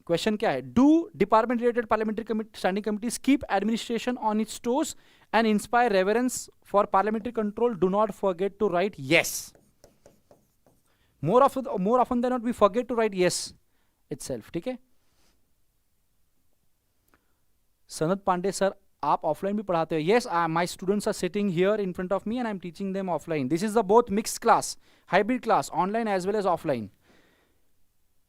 Question kya hai? Do department-related parliamentary standing committees keep administration on its toes and inspire reverence for parliamentary control? Do not forget to write yes. More often than not, we forget to write yes itself. Okay? Sanat Pandey sir, आप offline भी पढ़ाते हो? Yes, my students are sitting here in front of me and I'm teaching them offline. This is the both mixed class, hybrid class, online as well as offline.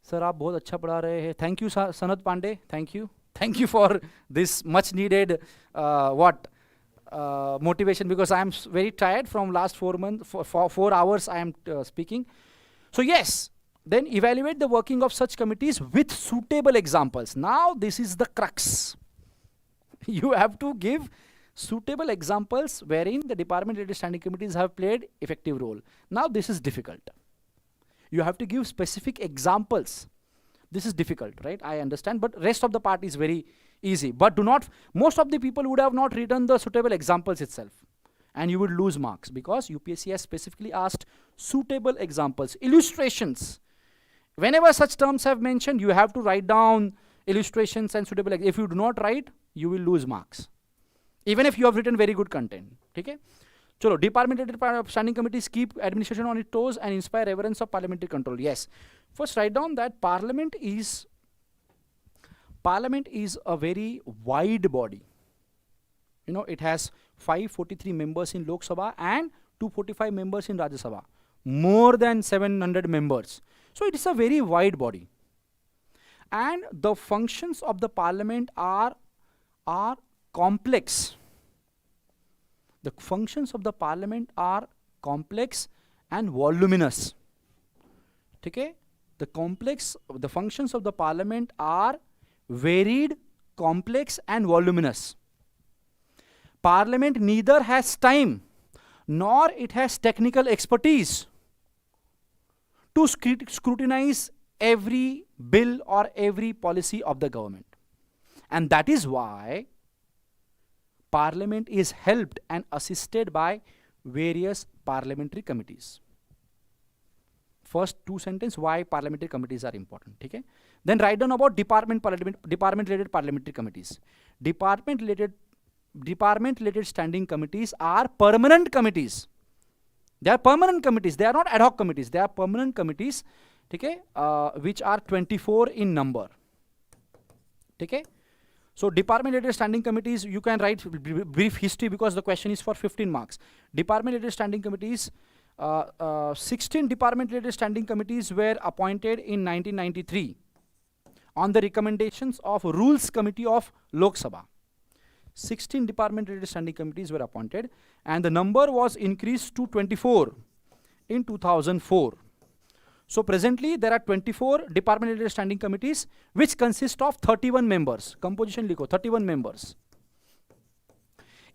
Sir, आप बहुत अच्छा पढ़ा रहे हैं. Thank you, Sanat Pandey. Thank you. Thank you for this much needed motivation, because I am very tired from last 4 months. For 4 hours I am speaking. So yes, then evaluate the working of such committees with suitable examples. Now this is the crux. You have to give suitable examples wherein the department-related standing committees have played effective role. Now this is difficult. You have to give specific examples. This is difficult, right? I understand, but rest of the part is very easy. But do not, most of the people would have not written the suitable examples itself, and you would lose marks, because UPSC has specifically asked suitable examples, illustrations. Whenever such terms have mentioned, you have to write down illustrations and suitable. If you do not write, you will lose marks, even if you have written very good content. Okay? Chalo, department-related standing committees keep administration on its toes and inspire reverence of parliamentary control. Yes. First, write down that Parliament is a very wide body. You know, it has 543 members in Lok Sabha and 245 members in Rajya Sabha. More than 700 members. So it is a very wide body. And the functions of the Parliament are complex. The functions of the Parliament are complex and voluminous. Okay? The functions of the Parliament are varied, complex and voluminous. Parliament neither has time nor it has technical expertise to scrutinize every bill or every policy of the government. And that is why Parliament is helped and assisted by various parliamentary committees. First 2 sentences why parliamentary committees are important. Okay? Then write down about department-related parliamentary committees. Department-related standing committees are permanent committees. They are permanent committees. They are not ad hoc committees. They are permanent committees, okay, which are 24 in number. Okay? So department-related standing committees, you can write brief history because the question is for 15 marks. Department-related standing committees, 16 department-related standing committees were appointed in 1993 on the recommendations of Rules Committee of Lok Sabha. 16 department-related standing committees were appointed, and the number was increased to 24 in 2004. So presently there are 24 department-related standing committees which consist of 31 members. Composition लिखो 31 members.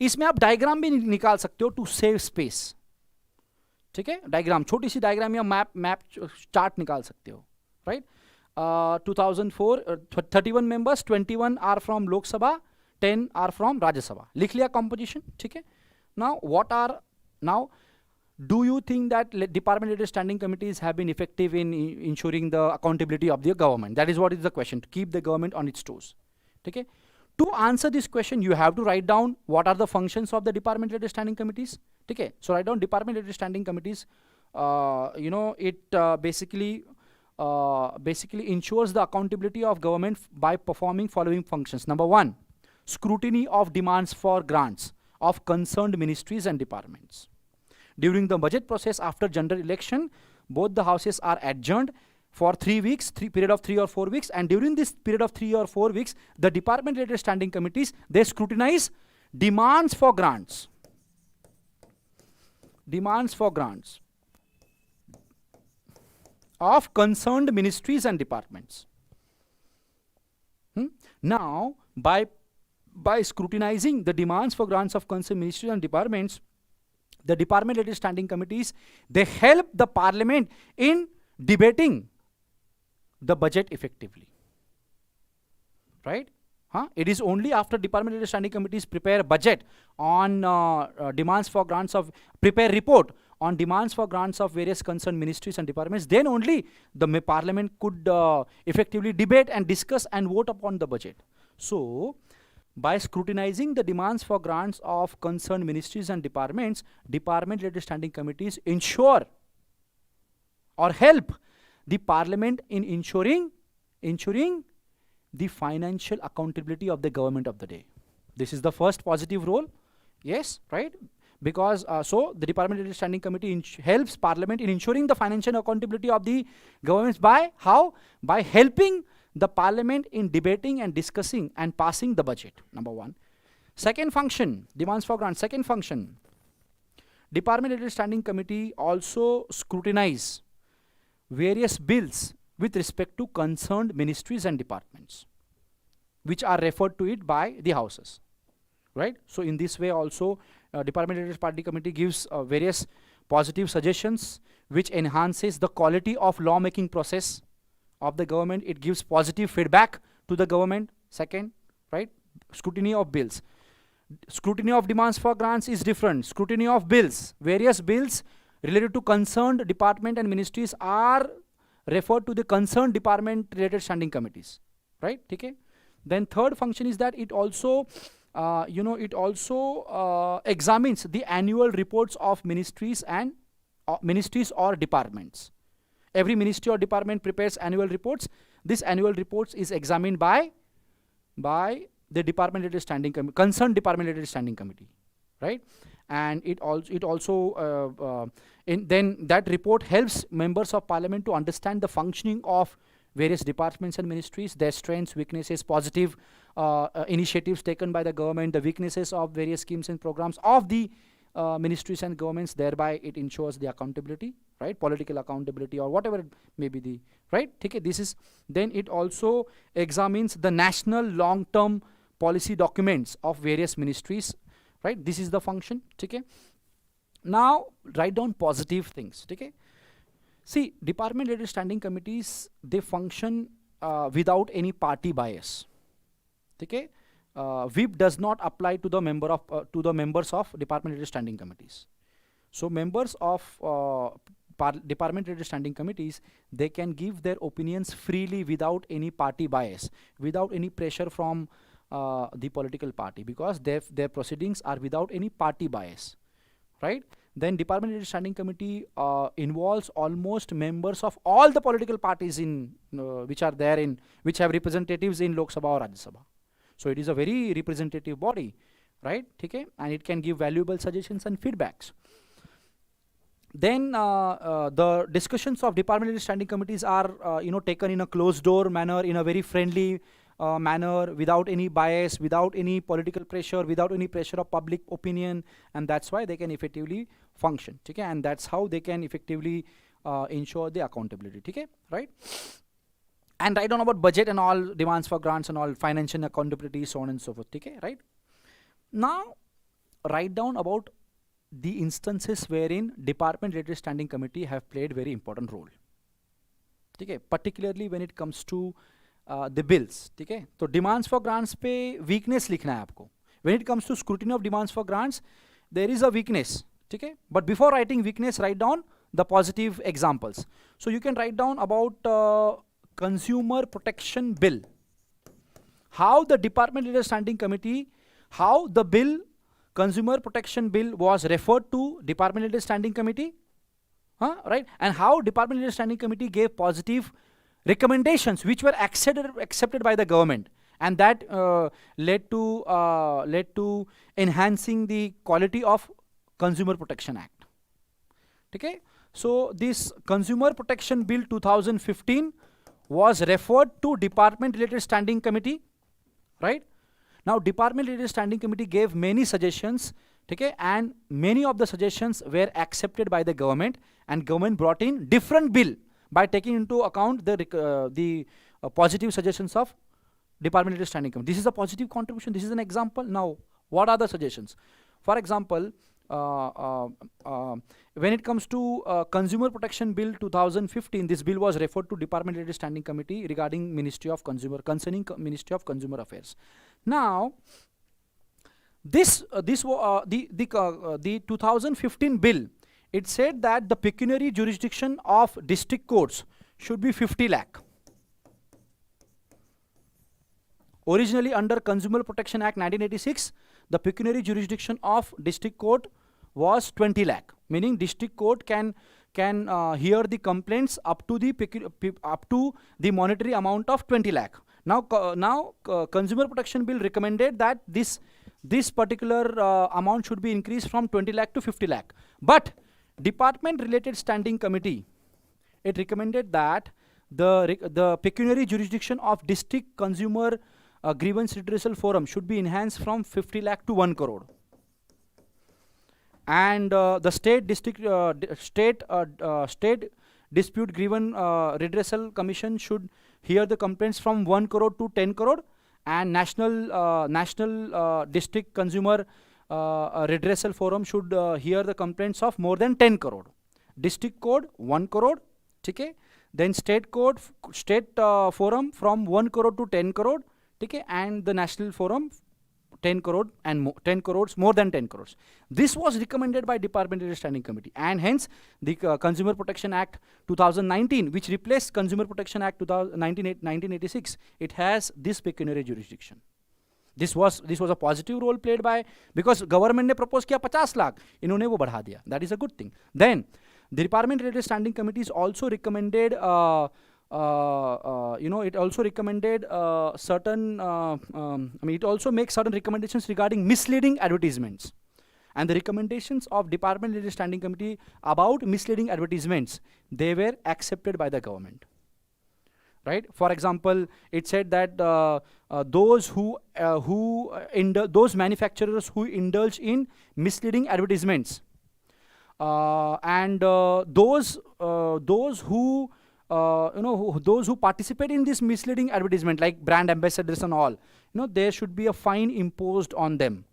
इसमें आप diagram भी निकाल सकते हो to save space. ठीक है, diagram, छोटी सी डायग्राम या मैप चार्ट निकाल सकते हो. Right, 2004 31 members, 21 are from Lok Sabha, 10 are from Rajya Sabha. लिख लिया composition. ठीक है. Now do you think that department-related standing committees have been effective in ensuring the accountability of the government? That is what is the question, to keep the government on its toes. Okay? To answer this question, you have to write down what are the functions of the department-related standing committees. Okay? So write down department-related standing committees. It basically ensures the accountability of government by performing following functions. Number 1, scrutiny of demands for grants of concerned ministries and departments. During the budget process after general election, both the houses are adjourned for 3 weeks, period of 3 or 4 weeks, and during this period of 3 or 4 weeks, the department-related standing committees, they scrutinize demands for grants. Demands for grants of concerned ministries and departments. Now, by scrutinizing the demands for grants of concerned ministries and departments, the department-related standing committees, they help the parliament in debating the budget effectively. Right? It is only after department-related standing committees prepare budget on demands for grants of, prepare report on demands for grants of various concerned ministries and departments, then only the parliament could effectively debate and discuss and vote upon the budget. So, by scrutinizing the demands for grants of concerned ministries and departments, department-related standing committees ensure or help the parliament in ensuring the financial accountability of the government of the day. This is the first positive role. Yes, right? Because so the department-related standing committee helps parliament in ensuring the financial accountability of the governments by how? By helping the parliament in debating and discussing and passing the budget. Number 1. Second function, demands for grants. Second function, department-related standing committee also scrutinize various bills with respect to concerned ministries and departments, which are referred to it by the houses. Right? So in this way also, department-related standing committee gives various positive suggestions which enhances the quality of lawmaking process of the government. It gives positive feedback to the government. Second, right? Scrutiny of bills. Scrutiny of demands for grants is different. Scrutiny of bills. Various bills related to concerned department and ministries are referred to the concerned department-related standing committees. Right? Okay? Then third function is that it also, examines the annual reports of ministries and ministries or departments. Every ministry or department prepares annual reports. This annual reports is examined by the department-related standing committee, concerned department-related standing committee, right? And then that report helps members of parliament to understand the functioning of various departments and ministries, their strengths, weaknesses, positive initiatives taken by the government, the weaknesses of various schemes and programs of the ministries and governments. Thereby it ensures the accountability, right? Political accountability or whatever it may be the, right? Okay, this is, then it also examines the national long-term policy documents of various ministries, right? This is the function, okay? Now write down positive things, okay? See, department-related standing committees, they function without any party bias, okay? Whip does not apply to the members of department-related standing committees. So members of department-related standing committees, they can give their opinions freely without any party bias, without any pressure from the political party, because their proceedings are without any party bias, right? Then department-related standing committee involves almost members of all the political parties in which are there in, which have representatives in Lok Sabha or Rajya Sabha. So it is a very representative body, right? Okay? And it can give valuable suggestions and feedbacks. Then the discussions of department-related standing committees are taken in a closed door manner, in a very friendly manner, without any bias, without any political pressure, without any pressure of public opinion, and that's why they can effectively function. Okay, and that's how they can effectively ensure the accountability. Okay, right? And write down about budget and all, demands for grants and all, financial accountability, so on and so forth. Okay, right? Now, write down about the instances wherein department related standing committee have played very important role. Okay, particularly when it comes to the bills. Okay, so demands for grants पे weakness लिखना है आपको. When it comes to scrutiny of demands for grants, there is a weakness. Okay, but before writing weakness, write down the positive examples. So you can write down about consumer protection bill. How the department related standing committee, how the bill, consumer protection bill, was referred to department related standing committee. Right? And how department related standing committee gave positive recommendations which were accepted by the government, and that led to enhancing the quality of Consumer Protection Act. Okay, so this Consumer Protection Bill 2015 was referred to department related standing committee, right? Now department related standing committee gave many suggestions, okay, and many of the suggestions were accepted by the government, and government brought in different bill by taking into account the positive suggestions of department related standing committee. This is a positive contribution. This is an example. Now, what are the suggestions? For example, when it comes to Consumer Protection Bill 2015, this bill was referred to Department Related Standing Committee regarding concerning Ministry of Consumer Affairs. Now, the 2015 bill, it said that the pecuniary jurisdiction of district courts should be 50 lakh. Originally under Consumer Protection Act 1986, the pecuniary jurisdiction of district court was 20 lakh, meaning district court can hear the complaints up to the monetary amount of 20 lakh. Now, Consumer Protection Bill recommended that this particular amount should be increased from 20 lakh to 50 lakh. But Department Related Standing Committee, it recommended that the pecuniary jurisdiction of district consumer grievance redressal forum should be enhanced from 50 lakh to 1 crore. And the state dispute grievance redressal commission should hear the complaints from 1 crore to 10 crore, and national district consumer redressal forum should hear the complaints of more than 10 crore. District code 1 crore, okay? Then state forum from 1 crore to 10 crore, okay? And the national forum 10 crore and 10 crores, more than 10 crores. This was recommended by Department Related Standing Committee, and hence the Consumer Protection Act 2019, which replaced Consumer Protection Act 1986, it has this pecuniary jurisdiction. This was a positive role played by, because government ne propose kiya 50 lakh, inhone wo बढ़ा दिया. That is a good thing. Then the Department Related Standing Committees also recommended it also recommended it also makes certain recommendations regarding misleading advertisements. And the recommendations of Department Related Standing Committee about misleading advertisements, they were accepted by the government. Right? For example, it said that those manufacturers who indulge in misleading advertisements, and those who participate in this misleading advertisement, like brand ambassadors and all, there should be a fine imposed on them,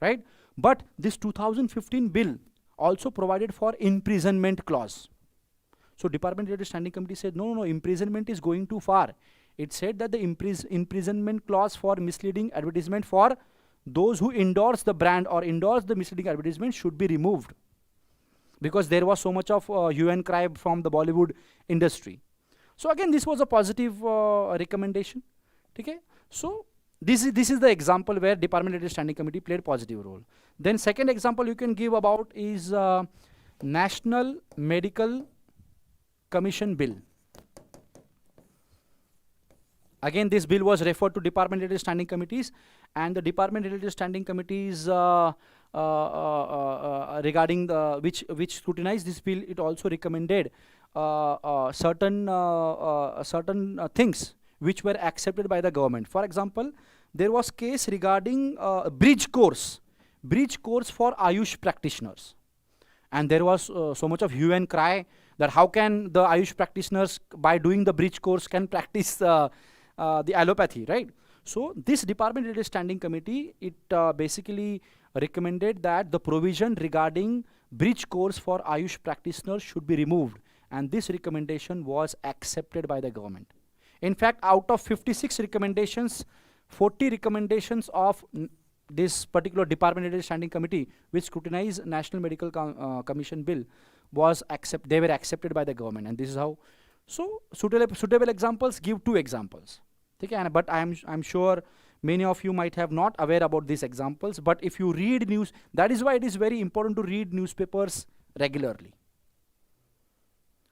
right? But this 2015 bill also provided for imprisonment clause. So Department Related Standing Committee said, no, imprisonment is going too far. It said that the imprisonment clause for misleading advertisement for those who endorse the brand or endorse the misleading advertisement should be removed, because there was so much of hue and cry from the Bollywood industry. So again, this was a positive recommendation. Okay? So this is the example where Department Related Standing Committee played positive role. Then second example you can give about is National Medical Commission Bill. Again, this bill was referred to Department Related Standing Committees, and the Department Related Standing Committees regarding which scrutinized this bill, it also recommended certain things which were accepted by the government. For example, there was case regarding bridge course for Ayush practitioners. And there was so much of hue and cry that how can the Ayush practitioners, by doing the bridge course, can practice the allopathy, right? So this department-related standing committee, it basically recommended that the provision regarding bridge course for Ayush practitioners should be removed. And this recommendation was accepted by the government. In fact, out of 56 recommendations, 40 recommendations of this particular department-related standing committee, which scrutinized National Medical Commission bill, they were accepted by the government. And this is how. So suitable examples, give 2 examples. Okay, but I'm sure many of you might have not aware about these examples. But if you read news, that is why it is very important to read newspapers regularly.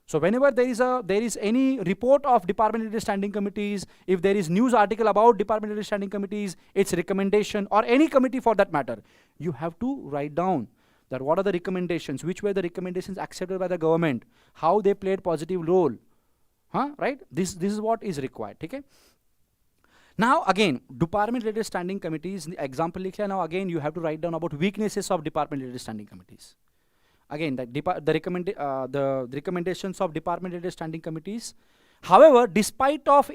So whenever there is any report of department-related standing committees, if there is news article about department-related standing committees, its recommendation, or any committee for that matter, you have to write down that what are the recommendations, which were the recommendations accepted by the government, how they played positive role, right? This is what is required. Okay. Now again, department-related standing committees, example likhe, now again you have to write down about weaknesses of department-related standing committees. Again, the recommendations of department-related standing committees. However, despite of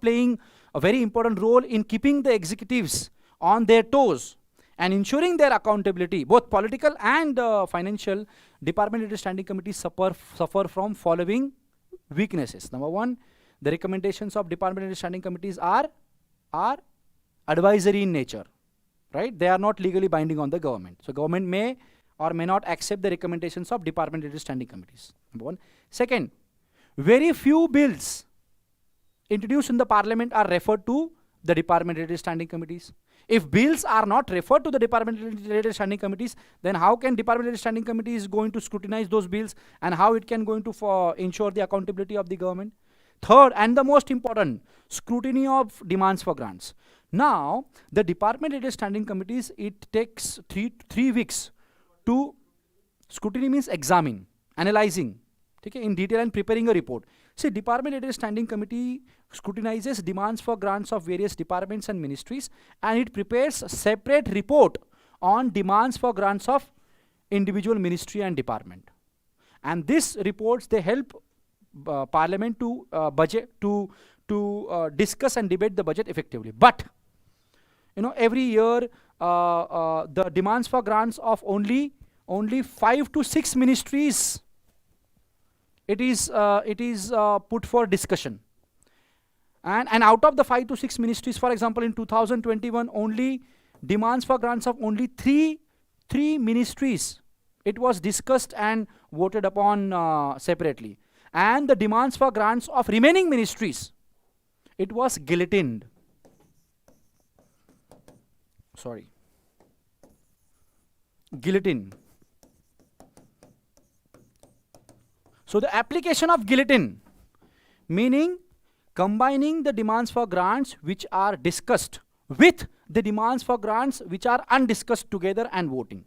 playing a very important role in keeping the executives on their toes and ensuring their accountability, both political and financial, department-related standing committees suffer from following weaknesses. Number 1, the recommendations of department-related standing committees are advisory in nature, right? They are not legally binding on the government. So government may or may not accept the recommendations of department-related standing committees. Number 1. Second, very few bills introduced in the parliament are referred to the department-related standing committees. If bills are not referred to the department-related standing committees, then how can department-related standing committees going to scrutinize those bills, and how it can going to ensure the accountability of the government? Third, and the most important, scrutiny of demands for grants. Now, the department-related standing committees, it takes three weeks to scrutiny, means examine, analyzing, okay, in detail and preparing a report. See, department-related standing committee scrutinizes demands for grants of various departments and ministries, and it prepares a separate report on demands for grants of individual ministry and department. And these reports, they help parliament to discuss and debate the budget effectively. But every year the demands for grants of only 5 to 6 ministries, it is put for discussion. And out of the 5 to 6 ministries, for example, in 2021, only demands for grants of only three ministries, it was discussed and voted upon separately. And the demands for grants of remaining ministries, it was guillotined. Sorry. Guillotine. So the application of guillotine, meaning combining the demands for grants which are discussed with the demands for grants which are undiscussed together and voting.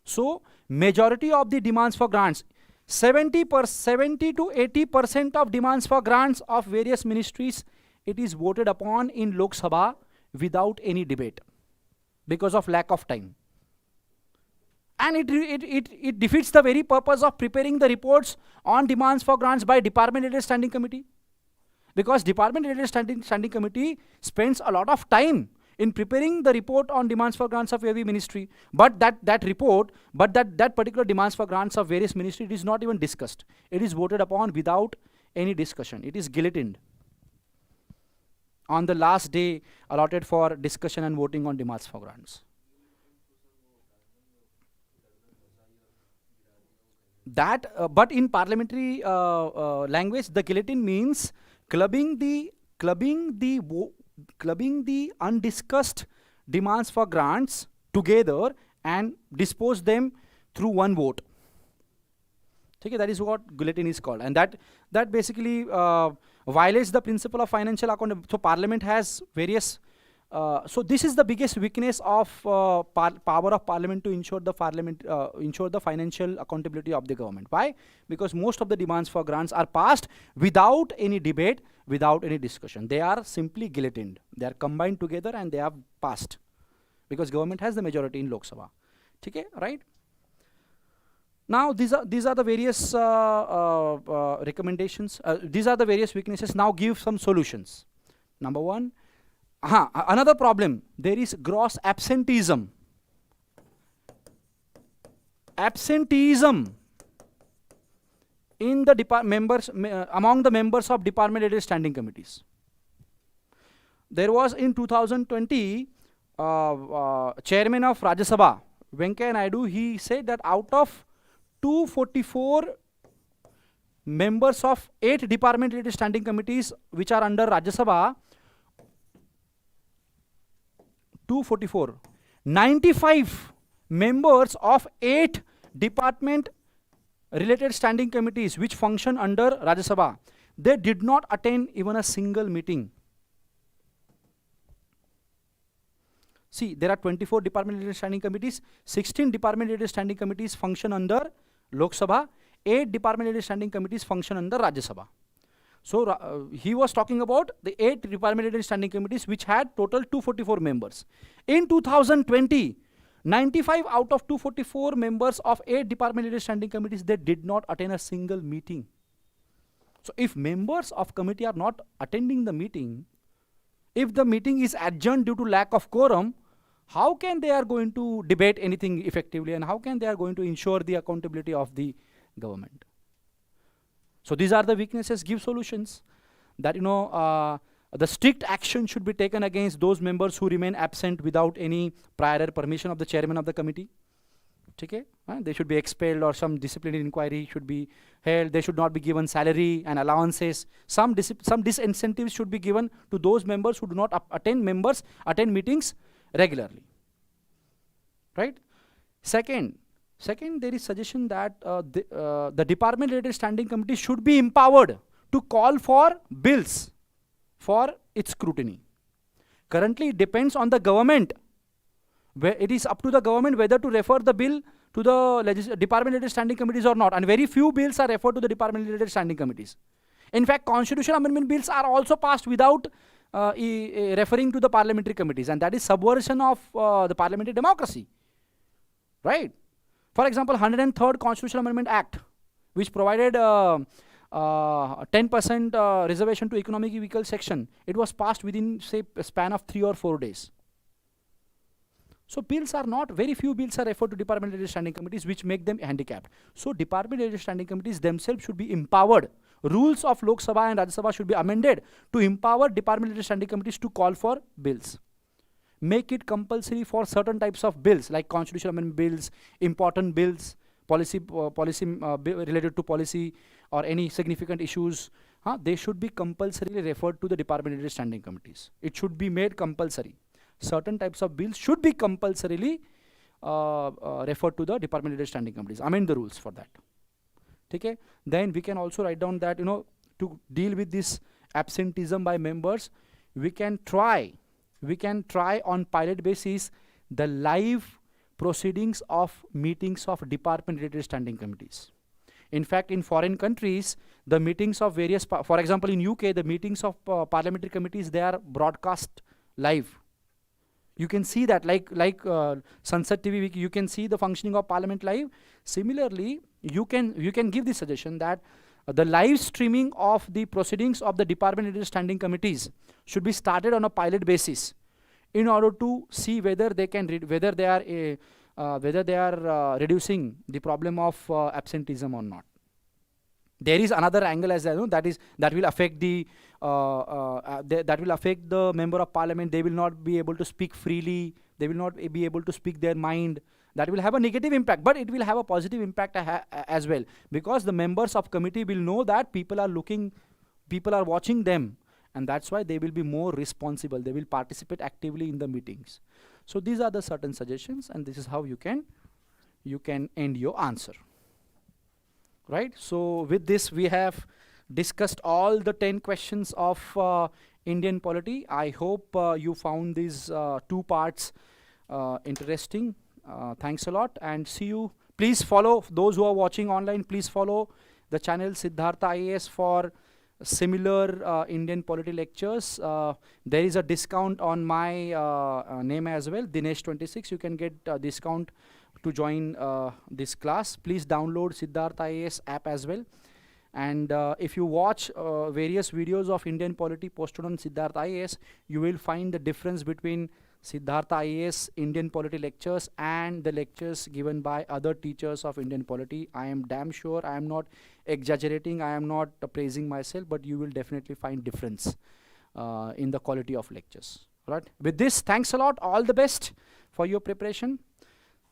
So majority of the demands for grants, 70 to 80% of demands for grants of various ministries, it is voted upon in Lok Sabha without any debate because of lack of time. And it defeats the very purpose of preparing the reports on demands for grants by department-related standing committee. Because department-related standing committee spends a lot of time in preparing the report on demands for grants of every ministry. But that particular demands for grants of various ministries, it is not even discussed. It is voted upon without any discussion. It is guillotined on the last day allotted for discussion and voting on demands for grants. But in parliamentary language, the guillotine means clubbing the undiscussed demands for grants together and dispose them through one vote. Okay, that is what guillotine is called, and that basically violates the principle of financial accountability. So parliament has various So this is the biggest weakness of power of parliament to ensure the financial accountability of the government. Why? Because most of the demands for grants are passed without any debate, without any discussion. They are simply guillotined. They are combined together and they are passed because government has the majority in Lok Sabha. Okay, right? Now these are the various recommendations. These are the various weaknesses. Now give some solutions. Number one. Another problem, there is gross absenteeism. Absenteeism in the among the members of department-related standing committees. There was in 2020, Chairman of Rajya Sabha, Venkaiah Naidu, he said that out of 244 members of 8 department-related standing committees which are under Rajya Sabha, 244, 95 members of 8 department related standing committees which function under Rajya Sabha, they did not attend even a single meeting. See, there are 24 department related standing committees, 16 department related standing committees function under Lok Sabha, 8 department related standing committees function under Rajya Sabha. So he was talking about the 8 department-related standing committees which had total 244 members. In 2020, 95 out of 244 members of 8 department-related standing committees, they did not attend a single meeting. So if members of committee are not attending the meeting, if the meeting is adjourned due to lack of quorum, how can they are going to debate anything effectively, and how can they are going to ensure the accountability of the government? So these are the weaknesses. Give solutions. That the strict action should be taken against those members who remain absent without any prior permission of the chairman of the committee. Okay? They should be expelled, or some disciplinary inquiry should be held. They should not be given salary and allowances. Some disincentives should be given to those members who do not attend meetings regularly. Right? Second, there is suggestion that the department-related standing committee should be empowered to call for bills for its scrutiny. Currently, it depends on the government. It is up to the government whether to refer the bill to the department-related standing committees or not. And very few bills are referred to the department-related standing committees. In fact, constitutional amendment bills are also passed without referring to the parliamentary committees. And that is subversion of the parliamentary democracy. Right? For example, 103rd Constitutional Amendment Act, which provided 10% reservation to economic vehicle section, it was passed within, say, a span of 3 or 4 days. So bills are not, very few bills are referred to department-related standing committees, which make them handicapped. So department-related standing committees themselves should be empowered. Rules of Lok Sabha and Rajya Sabha should be amended to empower department-related standing committees to call for bills. Make it compulsory for certain types of bills like constitutional amendment bills, important bills, policy related to policy or any significant issues. They should be compulsorily referred to the department standing committees. It should be made compulsory. Certain types of bills should be compulsorily referred to the department standing committees. Amend the rules for that. Okay? Then we can also write down that to deal with this absenteeism by members, we can try on pilot basis the live proceedings of meetings of department related standing committees. In fact, in foreign countries, the meetings of various, for example, in UK, the meetings of parliamentary committees, they are broadcast live. You can see that, like Sansad TV, you can see the functioning of Parliament live. Similarly, you can give the suggestion that the live streaming of the proceedings of the department standing committees should be started on a pilot basis, in order to see whether they can whether they are reducing the problem of absenteeism or not. There is another angle as well, that will affect the member of parliament. They will not be able to speak freely. They will not be able to speak their mind. That will have a negative impact, but it will have a positive impact as well, because the members of committee will know that people are watching them, and that's why they will be more responsible. They will participate actively in the meetings. So these are the certain suggestions, and this is how you can end your answer. Right? So with this, we have discussed all the 10 questions of Indian polity. I hope you found these two parts interesting. Thanks a lot and see you. Please follow, those who are watching online, please follow the channel Siddhartha IAS for similar Indian polity lectures. There is a discount on my name as well, Dinesh 26. You can get a discount to join this class. Please download Siddhartha IAS app as well. And if you watch various videos of Indian polity posted on Siddhartha IAS, you will find the difference between Siddhartha IAS Indian polity lectures and the lectures given by other teachers of Indian polity. I am damn sure, I am not exaggerating, I am not praising myself, but you will definitely find difference in the quality of lectures. Right? With this, thanks a lot, all the best for your preparation.